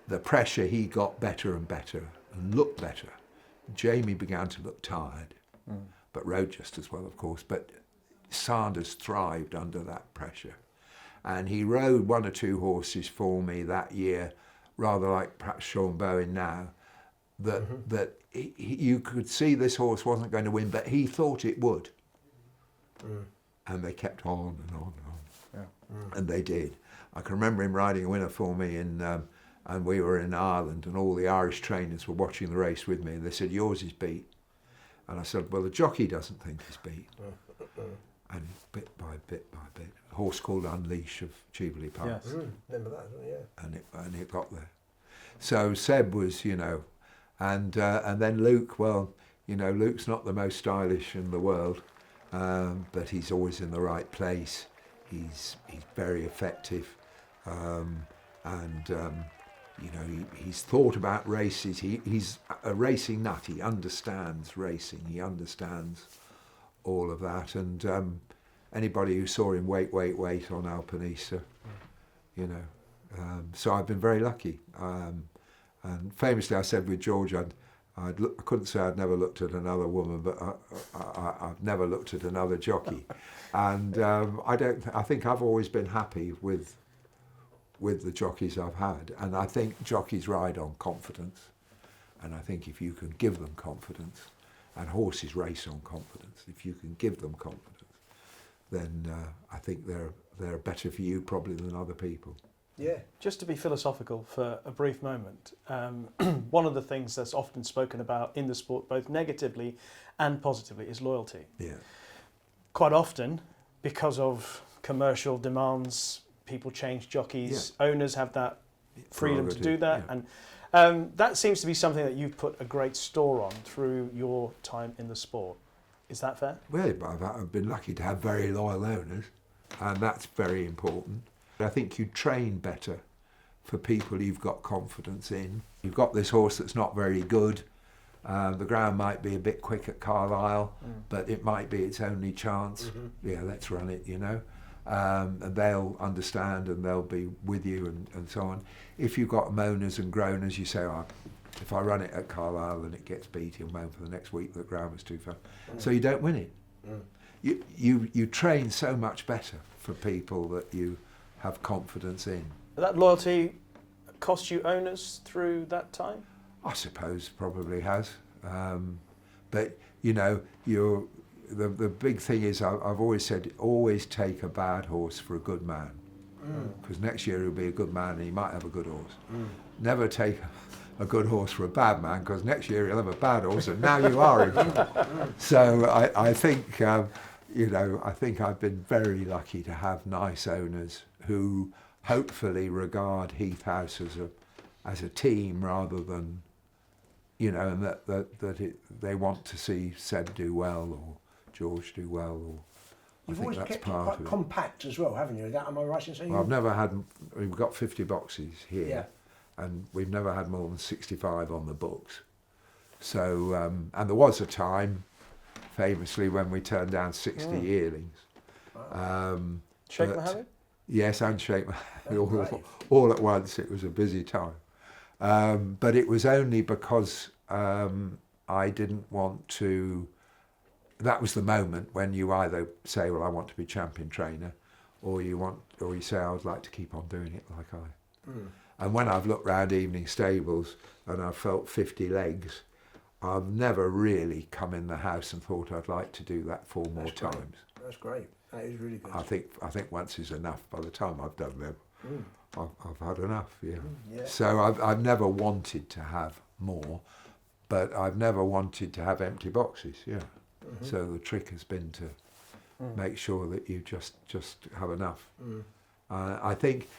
The pressure, he got better and better and looked better. Jamie began to look tired, but rode just as well, of course. But Sanders thrived under that pressure. And he rode one or two horses for me that year, rather like perhaps Sean Bowen now, that you could see this horse wasn't going to win, but he thought it would. And they kept on and on and on. And they did. I can remember him riding a winner for me, and we were in Ireland, and all the Irish trainers were watching the race with me, and they said, yours is beat. And I said, well, the jockey doesn't think it's beat. And bit by bit by bit, a horse called Unleash of Chivalry Park. Yes. Remember that, yeah. And it got there. So Seb was, you know, and then Luke, well, you know, Luke's not the most stylish in the world, but he's always in the right place. He's very effective, you know, he's thought about races. He's a racing nut. He understands racing. He understands all of that. And anybody who saw him wait on Alpinista, you know. So I've been very lucky. And famously, I said with George, I couldn't say I'd never looked at another woman, but I've never looked at another jockey. And I think I've always been happy with the jockeys I've had. And I think jockeys ride on confidence. And I think if you can give them confidence, and horses race on confidence, if you can give them confidence, then I think they're better for you probably than other people. Yeah. Just to be philosophical for a brief moment, one of the things that's often spoken about in the sport, both negatively and positively, is loyalty. Yeah. Quite often, because of commercial demands, people change jockeys. Yeah. Owners have that freedom to do that, yeah. And that seems to be something that you've put a great store on through your time in the sport. Is that fair? Well, I've been lucky to have very loyal owners, and that's very important. I think you train better for people you've got confidence in. You've got this horse that's not very good. The ground might be a bit quick at Carlisle, but it might be its only chance. Yeah, let's run it, you know. And they'll understand and they'll be with you and so on. If you've got moaners and groaners, you say, oh, if I run it at Carlisle and it gets beat, he'll moan for the next week, the ground was too fast. So you don't win it. You train so much better for people that you have confidence in. That loyalty cost you owners through that time? I suppose probably has. But, you know, the big thing is I've always said, always take a bad horse for a good man. Because next year he'll be a good man and he might have a good horse. Never take a good horse for a bad man, because next year he'll have a bad horse and now you are in trouble. So I think, you know, I think I've been very lucky to have nice owners who hopefully regard Heath House as a team rather than, you know, and they want to see Seb do well or George do well. Or You've I think always that's kept it part quite of it. compact as well, haven't you? Am I right in saying? Well, I've never had. We've got 50 boxes here, Yeah. and we've never had more than 65 on the books. So, and there was a time, famously, when we turned down 60 yearlings. Shake but- my hand? Yes, and shake my hand all at once. It was a busy time. But it was only because I didn't want to. That was the moment when you either say, "Well, I want to be champion trainer," or you say, "I would like to keep on doing it like I." And when I've looked round evening stables and I've felt 50 legs, I've never really come in the house and thought I'd like to do that 4 more times. That's great. That is really good. I think once is enough. By the time I've done them, I've had enough. Yeah. Yeah. So I've never wanted to have more, but I've never wanted to have empty boxes. Yeah. So the trick has been to make sure that you just have enough. I think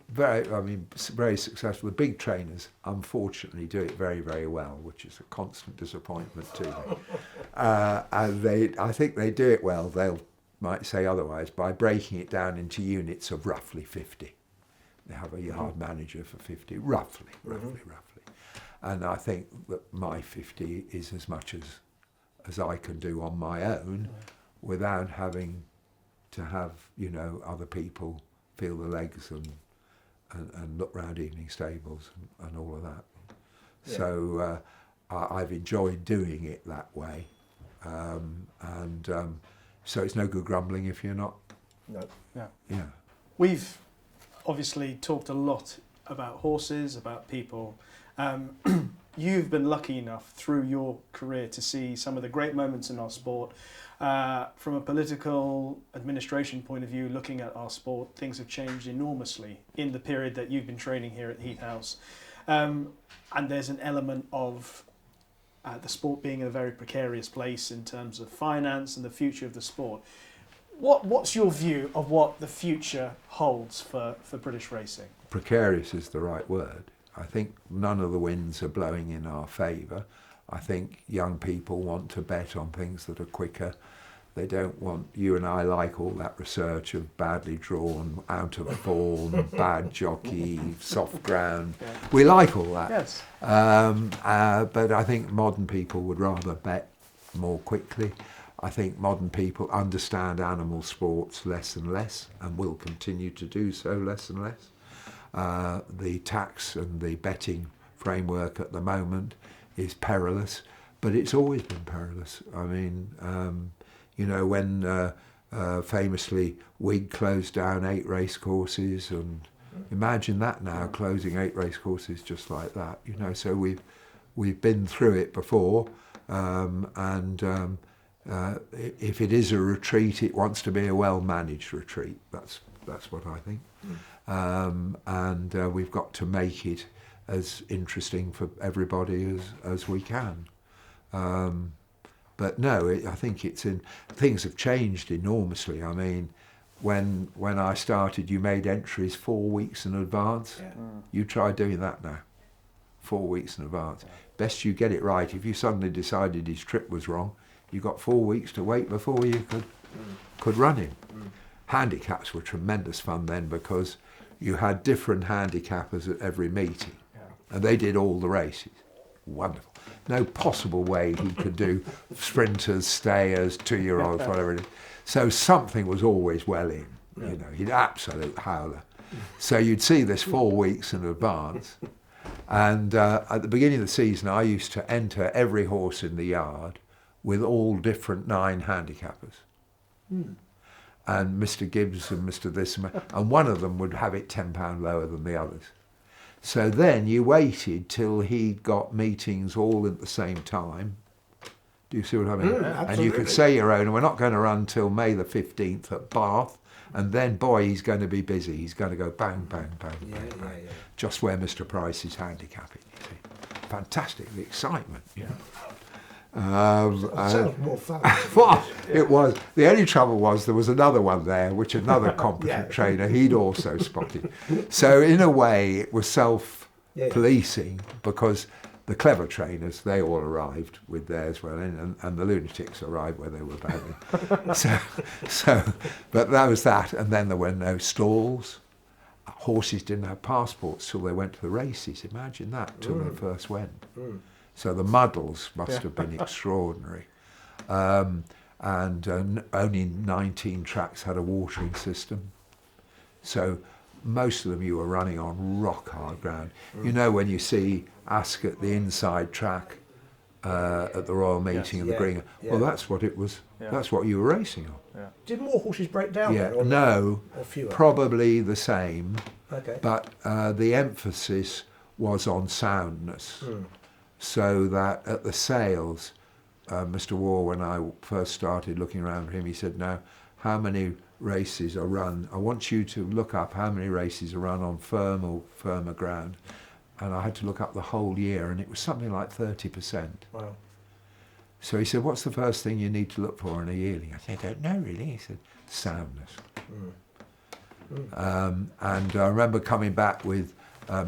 very successful. The big trainers, unfortunately, do it very, very well, which is a constant disappointment to me. And I think they do it well. They'll might say otherwise by breaking it down into units of roughly 50. They have a yard manager for 50, roughly. And I think that my 50 is as much as I can do on my own without having to have, you know, other people feel the legs and look round evening stables and all of that. Yeah. So I've enjoyed doing it that way. So it's no good grumbling if you're not. No. Yeah. We've obviously talked a lot about horses, about people. You've been lucky enough through your career to see some of the great moments in our sport. From a political administration point of view, looking at our sport, things have changed enormously in the period that you've been training here at Heath House. And there's an element of the sport being in a very precarious place in terms of finance and the future of the sport. What's your view of what the future holds for British racing? Precarious is the right word. I think none of the winds are blowing in our favour. I think young people want to bet on things that are quicker. They don't want, you and I like all that research of badly drawn, out of form, bad jockey, soft ground. Yeah. We like all that. Yes. But I think modern people would rather bet more quickly. I think modern people understand animal sports less and less and will continue to do so less and less. The tax and the betting framework at the moment is perilous, but it's always been perilous. I mean, you know, when famously Whig closed down 8 racecourses, and imagine that now, closing 8 racecourses just like that. You know, so we've been through it before, if it is a retreat, it wants to be a well-managed retreat. That's what I think. We've got to make it as interesting for everybody as we can. But no, I think things have changed enormously. I mean, when I started, you made entries 4 weeks in advance. Yeah. You try doing that now, 4 weeks in advance. Yeah. Best you get it right. If you suddenly decided his trip was wrong, you got 4 weeks to wait before you could run him. Handicaps were tremendous fun then because you had different handicappers at every meeting, and they did all the races. Wonderful. No possible way he could do sprinters, stayers, 2-year-olds, whatever it is. So something was always well in. You know, he'd absolute howler. So you'd see this 4 weeks in advance. And at the beginning of the season, I used to enter every horse in the yard with all different 9 handicappers. And Mr. Gibbs and Mr. This, and one of them would have it £10 lower than the others. So then you waited till he'd got meetings all at the same time. Do you see what I mean? And you could say your own, we're not going to run till May the 15th at Bath, and then, boy, he's going to be busy. He's going to go bang, bang, bang, bang, bang. Just where Mr. Price is handicapping, you see. Fantastic, the excitement, you know. Sounds more fun. Well, it was. The only trouble was there was another one there, which another competent trainer, he'd also spotted. So in a way, it was self-policing because the clever trainers, they all arrived with theirs well in, and the lunatics arrived where they were badly. But that was that. And then there were no stalls. Horses didn't have passports till they went to the races. Imagine that, till they first went. So the muddles must have been extraordinary. And only 19 tracks had a watering system. So most of them you were running on rock hard ground. You know when you see Ascot, the inside track at the Royal Meeting of the Green, well that's what it was, that's what you were racing on. Did more horses break down then? Or No, or fewer? probably the same, Okay. but the emphasis was on soundness. So that at the sales, Mr. Waugh, when I first started looking around for him, he said, now, how many races are run? I want you to look up how many races are run on firm or firmer ground. And I had to look up the whole year, and it was something like 30%. Wow. So he said, what's the first thing you need to look for in a yearling? I said, I don't know really. He said, soundness. And I remember coming back with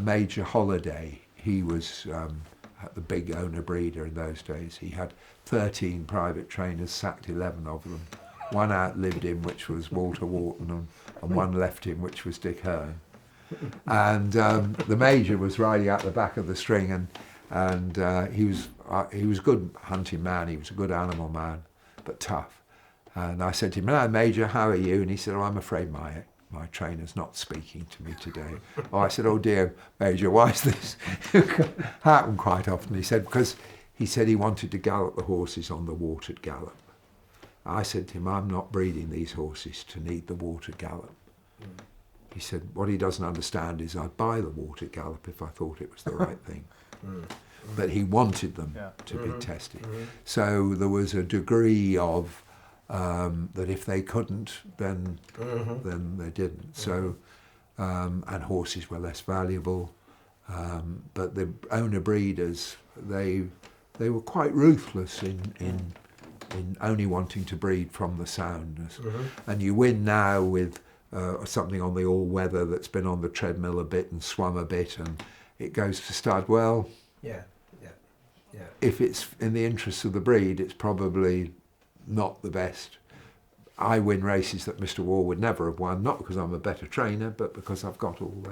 Major Holiday. He was the big owner breeder in those days. He had 13 private trainers, sacked 11 of them. One outlived him, which was Walter Wharton, and one left him, which was Dick Hearn. And the Major was riding out the back of the string, and he was a good hunting man. He was a good animal man, but tough. And I said to him, "Hello, Major, how are you?" And he said, "Oh, I'm afraid my trainer's not speaking to me today." Oh, I said, "Oh dear, Major, why is this?" Happened quite often. He said, because he said he wanted to gallop the horses on the watered gallop. I said to him, "I'm not breeding these horses to need the watered gallop." He said, what he doesn't understand is I'd buy the watered gallop if I thought it was the right thing. But he wanted them to be tested. So there was a degree of that if they couldn't, then they didn't. So, and horses were less valuable. But the owner breeders, they were quite ruthless in only wanting to breed from the soundness. And you win now with something on the all-weather that's been on the treadmill a bit and swum a bit, and it goes to stud. Well, if it's in the interests of the breed, it's probably not the best. I win races that Mr. Waugh would never have won, not because I'm a better trainer, but because I've got all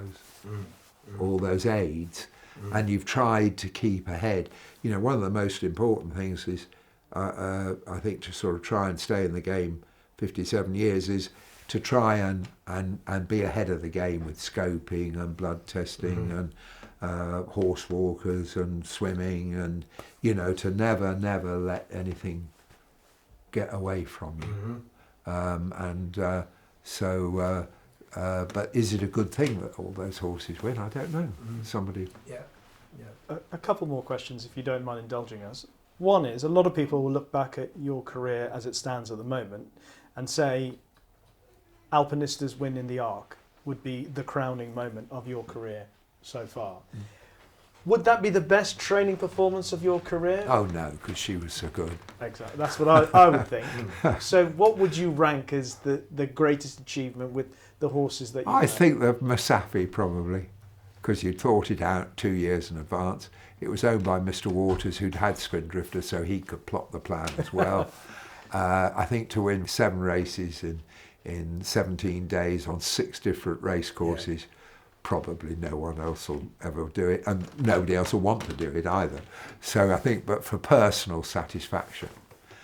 those aids. And you've tried to keep ahead. You know, one of the most important things is, I think, to sort of try and stay in the game 57 years is to try and be ahead of the game with scoping and blood testing and horse walkers and swimming, and, you know, to never let anything get away from you. But is it a good thing that all those horses win? I don't know. Somebody... A couple more questions, if you don't mind indulging us. One is, a lot of people will look back at your career as it stands at the moment and say Alpinista's win in the Arc would be the crowning moment of your career so far. Would that be the best training performance of your career? Oh no, because she was so good. Exactly, that's what I would think. So what would you rank as the greatest achievement with the horses that you I had? think the Masafi probably, because you'd thought it out 2 years in advance. It was owned by Mr. Waters, who'd had Spindrifter, so he could plot the plan as well. I think to win 7 races in 17 days on 6 different race courses, probably no one else will ever do it, and nobody else will want to do it either. So I think, but for personal satisfaction,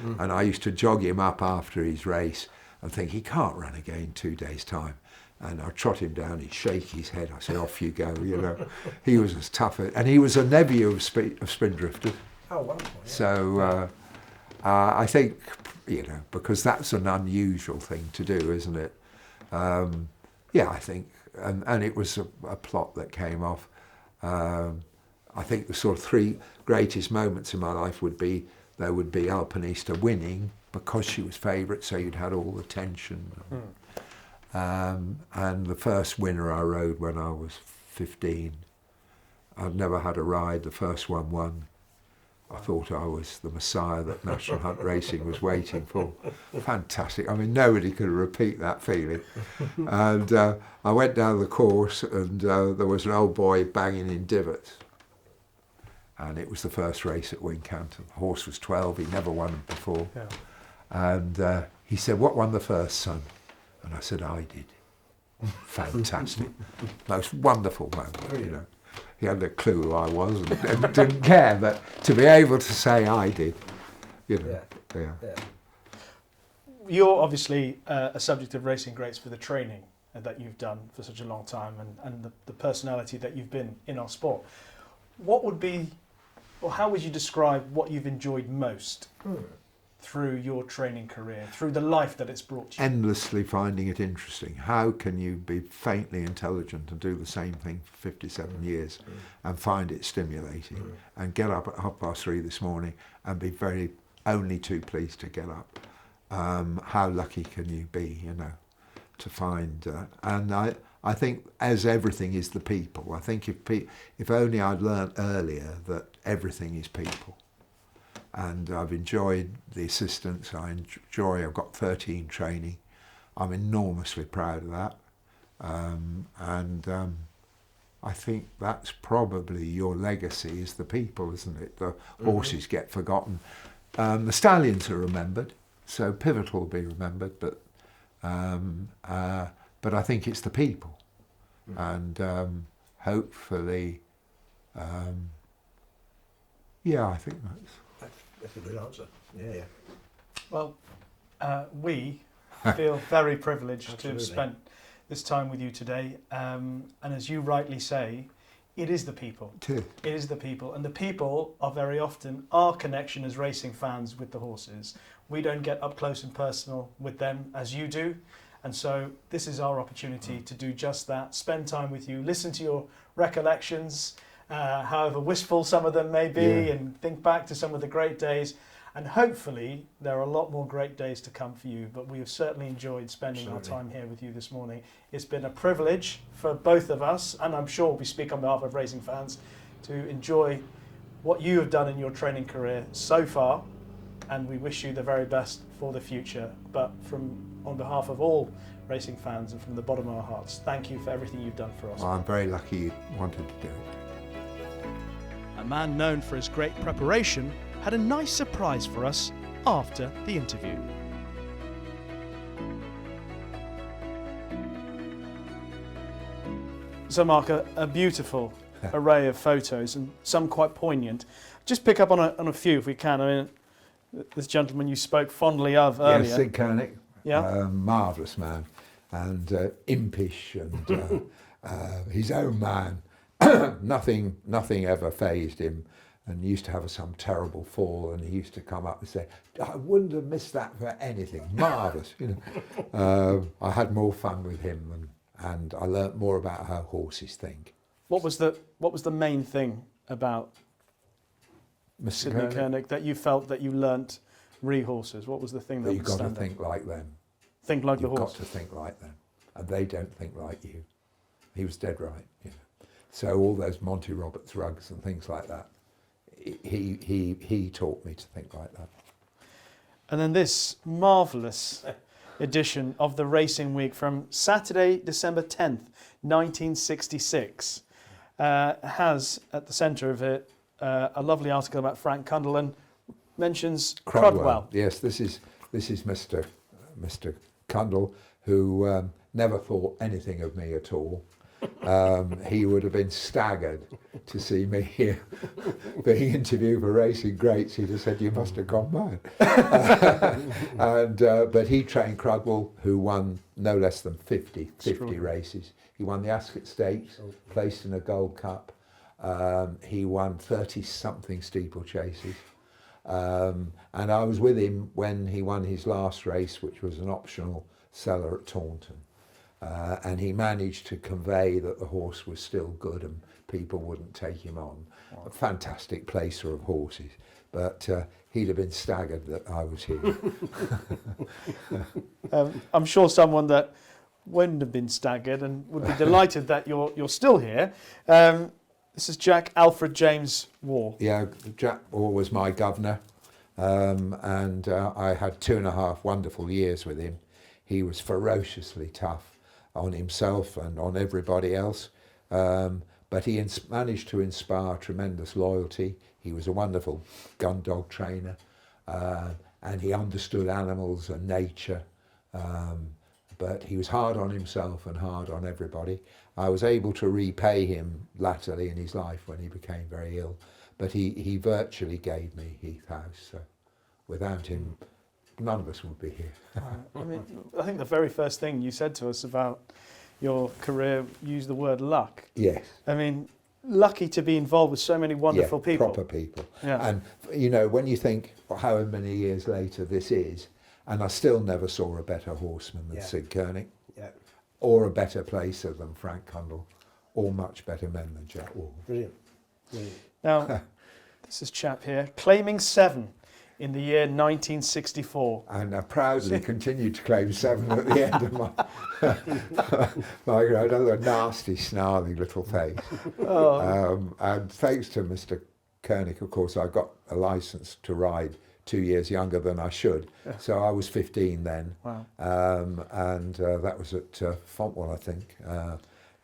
and I used to jog him up after his race and think, he can't run again in 2 days' time. And I'd trot him down, he'd shake his head, I said, off you go, you know. He was as tough, and he was a nephew of Spindrifter. Oh, wow. So I think, you know, because that's an unusual thing to do, isn't it? I think, and it was a plot that came off. I think the sort of 3 greatest moments in my life would be Alpinista winning because she was favourite, so you'd had all the tension. And the first winner I rode when I was 15. I'd never had a ride, the first one won. I thought I was the Messiah that National Hunt Racing was waiting for. Fantastic. I mean, nobody could repeat that feeling. And I went down the course, and there was an old boy banging in divots. And it was the first race at Wincanton. The horse was 12, he never won before. Yeah. And he said, "What won the first, son?" And I said, "I did." Fantastic. Most wonderful moment, you know. He hadn't a clue who I was and didn't care, but to be able to say I did, you know. Yeah. You're obviously a subject of Racing Greats for the training that you've done for such a long time and the personality that you've been in our sport. What would be, or how would you describe what you've enjoyed most through your training career, through the life that it's brought you? Endlessly finding it interesting. How can you be faintly intelligent and do the same thing for 57 years and find it stimulating and get up at 3:30 this morning and be only too pleased to get up? How lucky can you be, you know, to find... and I think, as everything is the people, I think if only I'd learnt earlier that everything is people. And I've enjoyed the assistance, I've got 13 training. I'm enormously proud of that. I think that's probably your legacy, is the people, isn't it? The horses get forgotten. The stallions are remembered, so Pivotal will be remembered, but I think it's the people. And hopefully, I think that's a good answer. Yeah. Well, we feel very privileged to have spent this time with you today. And as you rightly say, it is the people. It is the people. And the people are very often our connection as racing fans with the horses. We don't get up close and personal with them as you do. And so this is our opportunity to do just that, spend time with you, listen to your recollections, however wistful some of them may be, and think back to some of the great days. And hopefully there are a lot more great days to come for you, but we have certainly enjoyed spending our time here with you this morning. It's been a privilege for both of us, and I'm sure we speak on behalf of racing fans, to enjoy what you have done in your training career so far, and we wish you the very best for the future. But on behalf of all racing fans and from the bottom of our hearts, thank you for everything you've done for us. Well, I'm very lucky you wanted to do it. A man known for his great preparation had a nice surprise for us after the interview. So Mark, a beautiful array of photos and some quite poignant. Just pick up on a few if we can. I mean, this gentleman you spoke fondly of earlier. Yes, Sid Koenig. Yeah. Marvellous man, and impish, and his own man. Nothing ever fazed him, and he used to have some terrible fall, and he used to come up and say, "I wouldn't have missed that for anything." Marvellous, you know. I had more fun with him, and I learnt more about how horses think. What was the main thing about Sidney Koenig that you felt that you learnt re-horses? What was the thing that you've got to think like them? Think like the horse? You've got to think like them, and they don't think like you. He was dead right, you know. So all those Monty Roberts rugs and things like that, he taught me to think like that. And then this marvellous edition of the Racing Week from Saturday, December 10th, 1966, has at the centre of it a lovely article about Frank Cundall and mentions Crudwell. Yes, this is Mr. Cundall, who never thought anything of me at all. He would have been staggered to see me here being interviewed for Racing Greats. He'd have said, "You must have gone mad." But he trained Crudwell, who won no less than 50 races. He won the Ascot Stakes, placed in a Gold Cup. He won 30-something steeplechases. And I was with him when he won his last race, which was an optional seller at Taunton. And he managed to convey that the horse was still good and people wouldn't take him on. Wow. A fantastic placer of horses, but he'd have been staggered that I was here. I'm sure someone that wouldn't have been staggered and would be delighted that you're still here This is Jack Alfred James Waugh. Yeah, Jack Waugh was my governor, and I had 2.5 wonderful years with him. He was ferociously tough on himself and on everybody else, but he managed to inspire tremendous loyalty. He was a wonderful gun dog trainer, and he understood animals and nature, but he was hard on himself and hard on everybody. I was able to repay him latterly in his life when he became very ill, but he virtually gave me Heath House. So without him, none of us would be here. I mean, I think the very first thing you said to us about your career used the word luck. Yes. I mean, lucky to be involved with so many wonderful people. Proper people. Yeah. And, you know, when you think how many years later this is, and I still never saw a better horseman than Sid Koenig, or a better placer than Frank Cundall, or much better men than Jack Waugh. Brilliant. Brilliant. Now, this is chap here, claiming 7 in the year 1964. And I proudly continued to claim 7 at the end of my another nasty, snarly little face. And thanks to Mr. Koenig, of course, I got a licence to ride 2 years younger than I should. So I was 15 then. Wow. And that was at Fontwell, I think.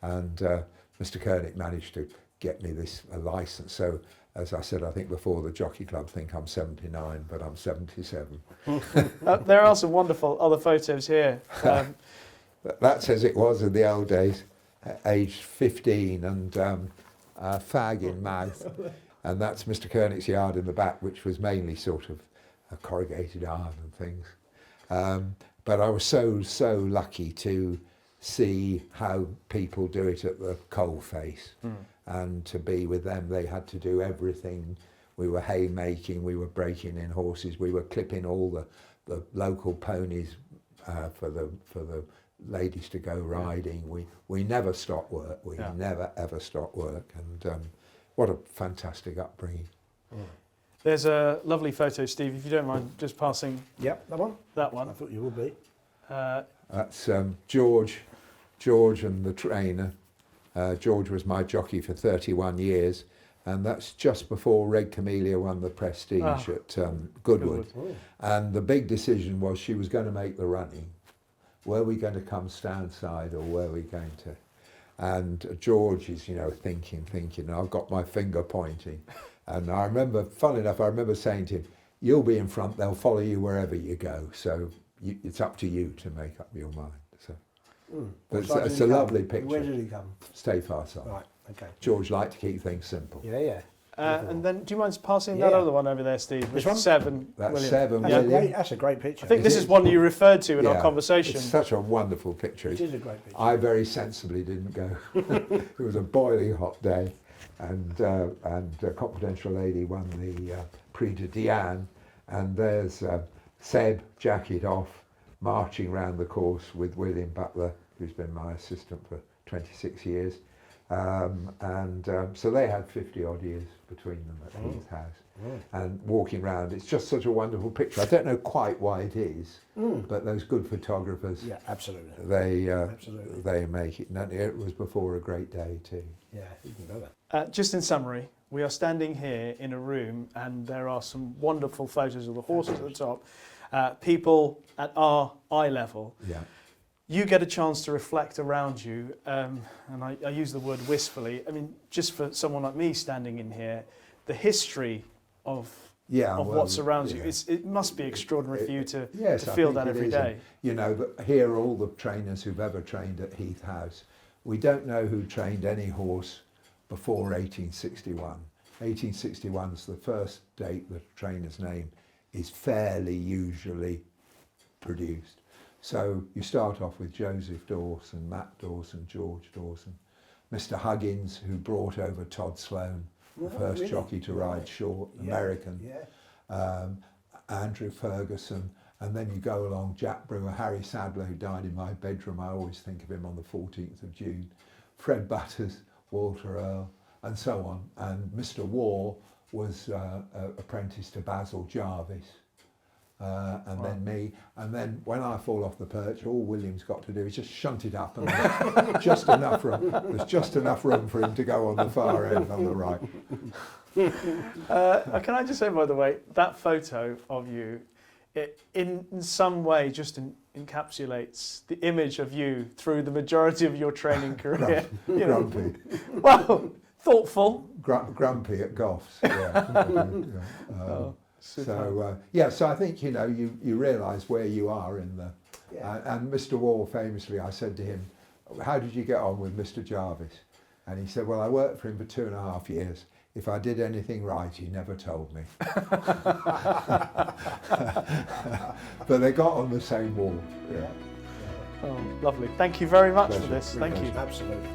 And Mr. Koenig managed to get me a licence. So, as I said, I think before, the Jockey Club think I'm 79, but I'm 77. There are some wonderful other photos here. That's as it was in the old days, aged 15 and fag in mouth. And that's Mr. Koenig's yard in the back, which was mainly sort of a corrugated iron and things. But I was so lucky to see how people do it at the coalface. And to be with them, they had to do everything. We were haymaking, we were breaking in horses, we were clipping all the local ponies for the ladies to go riding. We never stopped work. We never ever stopped work. And what a fantastic upbringing. There's a lovely photo, Steve, if you don't mind just passing. Yep, that one? That one. I thought you would be. That's George and the trainer. George was my jockey for 31 years, and that's just before Red Camellia won the Prestige at Goodwood. And the big decision was she was going to make the running. Were we going to come stand side, or were we going to? And George is, thinking, and I've got my finger pointing. And I remember, fun enough, I remember saying to him, you'll be in front, they'll follow you wherever you go. So it's up to you to make up your mind. So, but it's a lovely picture. Where did he come? Stay far side. Right, okay. George liked to keep things simple. Yeah. And then, do you mind passing that other one over there, Steve? This one? 7. That's William. 7. That's a great picture. I think this is one you referred to in our conversation. It's such a wonderful picture. It is a great picture. I very sensibly didn't go. It was a boiling hot day, and a confidential lady won the Prix de Diane, and there's Seb, jacket off, marching round the course with William Butler, who's been my assistant for 26 years. So they had 50 odd years between them at Heath House, and walking around. It's just such a wonderful picture. I don't know quite why it is, but those good photographers, absolutely, they make it. And it was before a great day too. Yeah, you can know that. Just in summary, we are standing here in a room, and there are some wonderful photos of the horses at the top, people at our eye level. Yeah. You get a chance to reflect around you, and I use the word wistfully. I mean, just for someone like me standing in here, the history of what surrounds you, it must be extraordinary for you to feel that every day. And, here are all the trainers who've ever trained at Heath House. We don't know who trained any horse before 1861. 1861 is the first date the trainer's name is fairly usually produced. So you start off with Joseph Dawson, Matt Dawson, George Dawson, Mr. Huggins, who brought over Todd Sloan, the first jockey to ride short, American, Andrew Ferguson, and then you go along Jack Brewer, Harry Sadler, who died in my bedroom. I always think of him on the 14th of June, Fred Butters, Walter Earl, and so on. And Mr. Waugh was apprenticed to Basil Jarvis. and then me, and then when I fall off the perch, all William's got to do is just shunt it up, and there's just enough room. There's just enough room for him to go on the far end on the right. Can I just say, by the way, that photo of you, it in some way just encapsulates the image of you through the majority of your training career. Grumpy. Well, thoughtful. Grumpy at Goffs. Yeah. So I think you realise where you are in the. And Mr. Waugh famously, I said to him, "How did you get on with Mr. Jarvis?" And he said, "Well, I worked for him for 2.5 years. If I did anything right, he never told me." But they got on the same wall. Yeah. Oh, lovely. Thank you very much Pleasure. for this. Thank you. Absolutely.